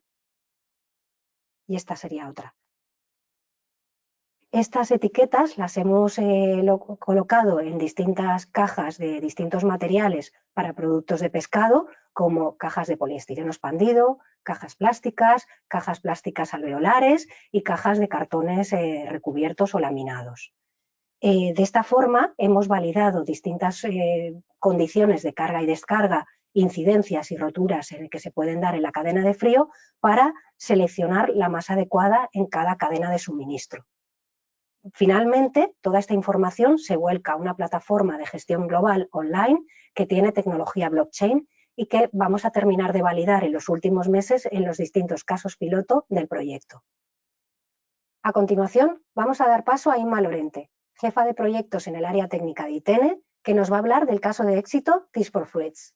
y esta sería otra. Estas etiquetas las hemos colocado en distintas cajas de distintos materiales para productos de pescado, como cajas de poliestireno expandido, cajas plásticas alveolares y cajas de cartones recubiertos o laminados. De esta forma hemos validado distintas condiciones de carga y descarga incidencias y roturas que se pueden dar en la cadena de frío para seleccionar la más adecuada en cada cadena de suministro. Finalmente, toda esta información se vuelca a una plataforma de gestión global online que tiene tecnología blockchain y que vamos a terminar de validar en los últimos meses en los distintos casos piloto del proyecto. A continuación, vamos a dar paso a Inma Lorente, jefa de proyectos en el área técnica de ITENE, que nos va a hablar del caso de éxito Teach for Fruits.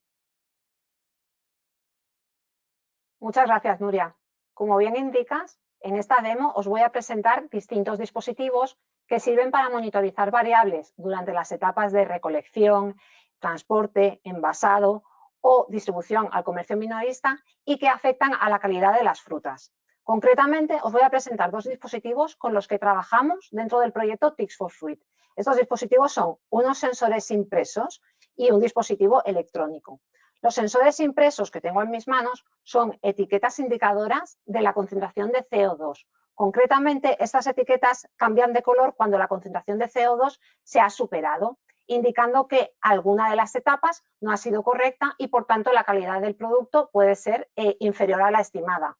Muchas gracias, Nuria. Como bien indicas, en esta demo os voy a presentar distintos dispositivos que sirven para monitorizar variables durante las etapas de recolección, transporte, envasado o distribución al comercio minorista y que afectan a la calidad de las frutas. Concretamente, os voy a presentar dos dispositivos con los que trabajamos dentro del proyecto Teach for Fruit. Estos dispositivos son unos sensores impresos y un dispositivo electrónico. Los sensores impresos que tengo en mis manos son etiquetas indicadoras de la concentración de CO2. Concretamente, estas etiquetas cambian de color cuando la concentración de CO2 se ha superado, indicando que alguna de las etapas no ha sido correcta y, por tanto, la calidad del producto puede ser inferior a la estimada.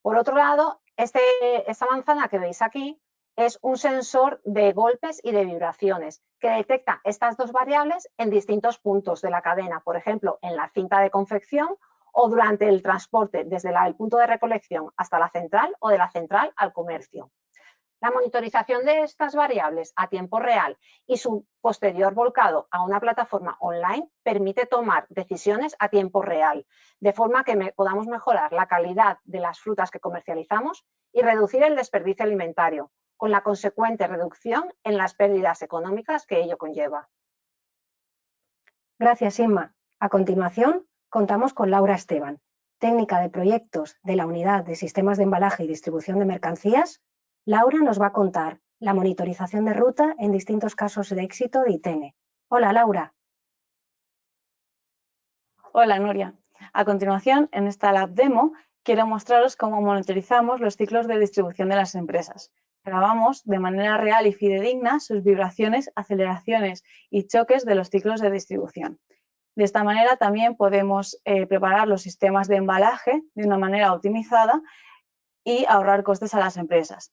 Por otro lado, esta manzana que veis aquí es un sensor de golpes y de vibraciones que detecta estas dos variables en distintos puntos de la cadena, por ejemplo, en la cinta de confección o durante el transporte desde el punto de recolección hasta la central o de la central al comercio. La monitorización de estas variables a tiempo real y su posterior volcado a una plataforma online permite tomar decisiones a tiempo real, de forma que podamos mejorar la calidad de las frutas que comercializamos y reducir el desperdicio alimentario, con la consecuente reducción en las pérdidas económicas que ello conlleva. Gracias, Inma. A continuación, contamos con Laura Esteban, técnica de proyectos de la Unidad de Sistemas de Embalaje y Distribución de Mercancías. Laura nos va a contar la monitorización de ruta en distintos casos de éxito de ITENE. Hola, Laura. Hola, Nuria. A continuación, en esta lab demo, quiero mostraros cómo monitorizamos los ciclos de distribución de las empresas. Grabamos de manera real y fidedigna sus vibraciones, aceleraciones y choques de los ciclos de distribución. De esta manera también podemos preparar los sistemas de embalaje de una manera optimizada y ahorrar costes a las empresas.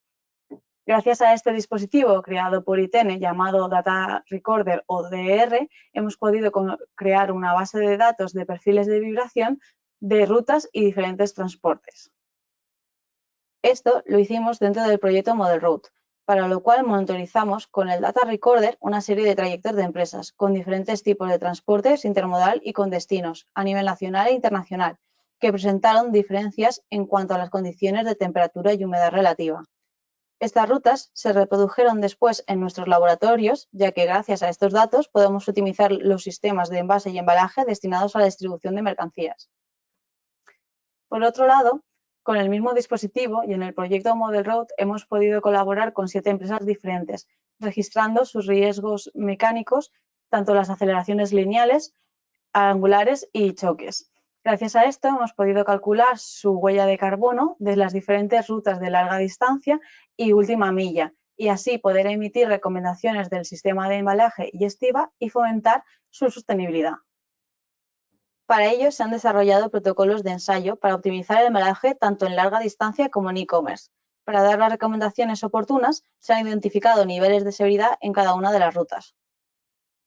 Gracias a este dispositivo creado por ITENE llamado Data Recorder o DR, hemos podido crear una base de datos de perfiles de vibración de rutas y diferentes transportes. Esto lo hicimos dentro del proyecto Model Road, para lo cual monitorizamos con el Data Recorder una serie de trayectos de empresas con diferentes tipos de transportes intermodal y con destinos a nivel nacional e internacional, que presentaron diferencias en cuanto a las condiciones de temperatura y humedad relativa. Estas rutas se reprodujeron después en nuestros laboratorios, ya que gracias a estos datos podemos optimizar los sistemas de envase y embalaje destinados a la distribución de mercancías. Por otro lado, con el mismo dispositivo y en el proyecto Model Road hemos podido colaborar con 7 empresas diferentes, registrando sus riesgos mecánicos, tanto las aceleraciones lineales, angulares y choques. Gracias a esto hemos podido calcular su huella de carbono de las diferentes rutas de larga distancia y última milla, y así poder emitir recomendaciones del sistema de embalaje y estiba y fomentar su sostenibilidad. Para ello se han desarrollado protocolos de ensayo para optimizar el embalaje tanto en larga distancia como en e-commerce. Para dar las recomendaciones oportunas, se han identificado niveles de seguridad en cada una de las rutas.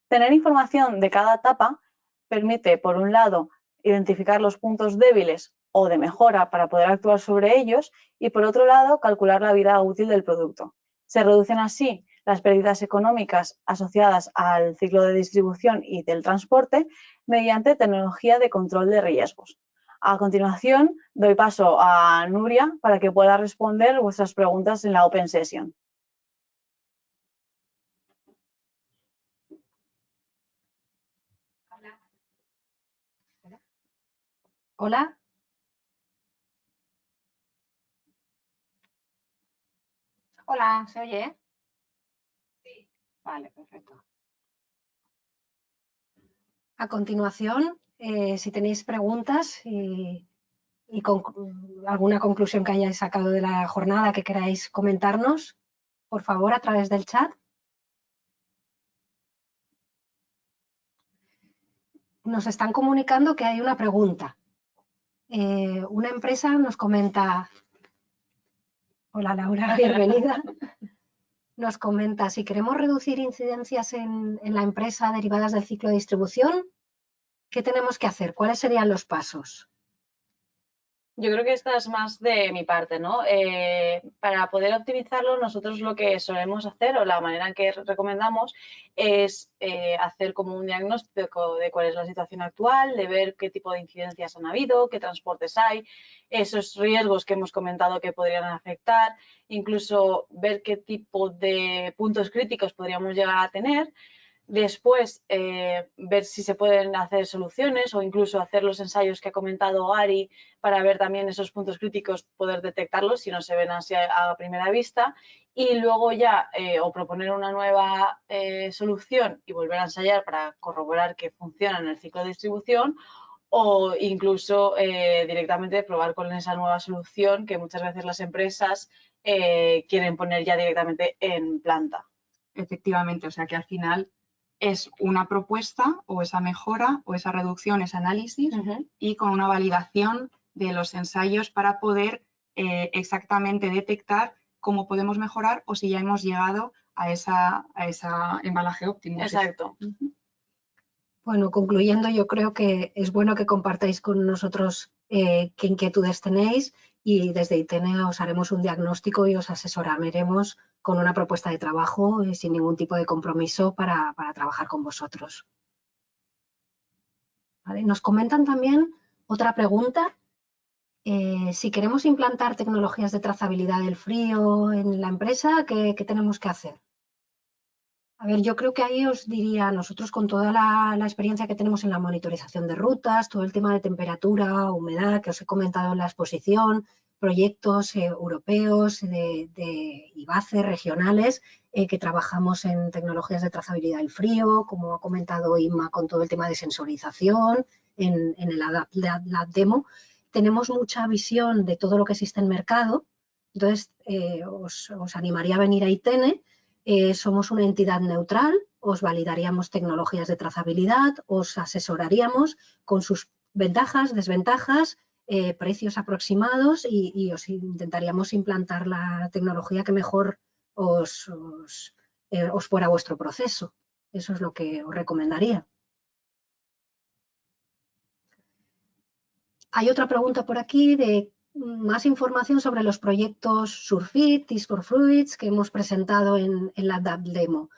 Tener información de cada etapa permite, por un lado, identificar los puntos débiles o de mejora para poder actuar sobre ellos y, por otro lado, calcular la vida útil del producto. Se reducen así las pérdidas económicas asociadas al ciclo de distribución y del transporte mediante tecnología de control de riesgos. A continuación, doy paso a Nuria para que pueda responder vuestras preguntas en la Open Session. Hola. Hola, ¿se oye? Sí. Vale, perfecto. A continuación, si tenéis preguntas y alguna conclusión que hayáis sacado de la jornada que queráis comentarnos, por favor, a través del chat. nos están comunicando que hay una pregunta. Una empresa nos comenta, hola Laura, bienvenida, nos comenta, si queremos reducir incidencias en la empresa derivadas del ciclo de distribución, ¿qué tenemos que hacer? ¿Cuáles serían los pasos? Yo creo que esta es más de mi parte, ¿no? Para poder optimizarlo, nosotros lo que solemos hacer o la manera en que recomendamos es hacer como un diagnóstico de cuál es la situación actual, de ver qué tipo de incidencias han habido, qué transportes hay, esos riesgos que hemos comentado que podrían afectar, incluso ver qué tipo de puntos críticos podríamos llegar a tener. Después, ver si se pueden hacer soluciones o incluso hacer los ensayos que ha comentado Ari para ver también esos puntos críticos, poder detectarlos si no se ven así a primera vista. Y luego ya o proponer una nueva solución y volver a ensayar para corroborar que funciona en el ciclo de distribución o incluso directamente probar con esa nueva solución que muchas veces las empresas quieren poner ya directamente en planta. Efectivamente, o sea que al final es una propuesta o esa mejora o esa reducción, ese análisis y con una validación de los ensayos para poder exactamente detectar cómo podemos mejorar o si ya hemos llegado a esa embalaje óptimo. Exacto. Bueno, concluyendo, yo creo que es bueno que compartáis con nosotros qué inquietudes tenéis y desde ITENE os haremos un diagnóstico y os asesoraremos con una propuesta de trabajo sin ningún tipo de compromiso para trabajar con vosotros. ¿Vale? Nos comentan también otra pregunta. Si queremos implantar tecnologías de trazabilidad del frío en la empresa, ¿qué tenemos que hacer? A ver, yo creo que ahí os diría, nosotros con toda la experiencia que tenemos en la monitorización de rutas, todo el tema de temperatura, humedad que os he comentado en la exposición, proyectos europeos de IBACE regionales que trabajamos en tecnologías de trazabilidad del frío, como ha comentado Inma con todo el tema de sensorización en el Lab Demo. Tenemos mucha visión de todo lo que existe en el mercado, entonces os animaría a venir a ITENE. Somos una entidad neutral, os validaríamos tecnologías de trazabilidad, os asesoraríamos con sus ventajas, desventajas, precios aproximados y os intentaríamos implantar la tecnología que mejor os fuera vuestro proceso. Eso es lo que os recomendaría. Hay otra pregunta por aquí de más información sobre los proyectos Surfit, Teas for Fruits que hemos presentado en la DAP Demo.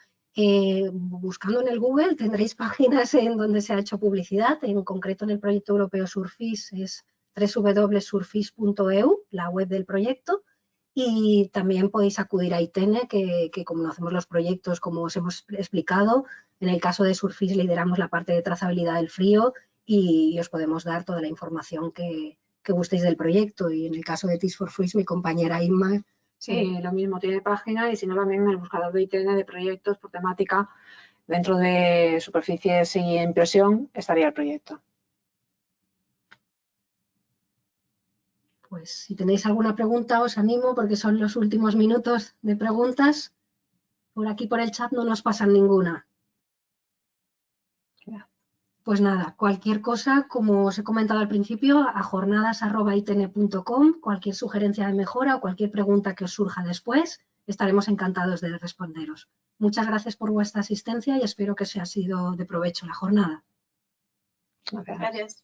Buscando en el Google tendréis páginas en donde se ha hecho publicidad, en concreto en el proyecto europeo Surfis es www.surfis.eu, la web del proyecto, y también podéis acudir a ITENE, que como conocemos los proyectos, como os hemos explicado, en el caso de Surfis lideramos la parte de trazabilidad del frío y os podemos dar toda la información que gustéis del proyecto. Y en el caso de Teas for Fruits, mi compañera Inma. Sí, lo mismo, tiene página y si no también en el buscador de ITENE de proyectos por temática, dentro de superficies y impresión estaría el proyecto. Pues si tenéis alguna pregunta os animo porque son los últimos minutos de preguntas. Por aquí por el chat no nos pasan ninguna. Pues nada, cualquier cosa, como os he comentado al principio, a jornadas@itene.com, cualquier sugerencia de mejora o cualquier pregunta que os surja después, estaremos encantados de responderos. Muchas gracias por vuestra asistencia y espero que os haya sido de provecho la jornada. Gracias.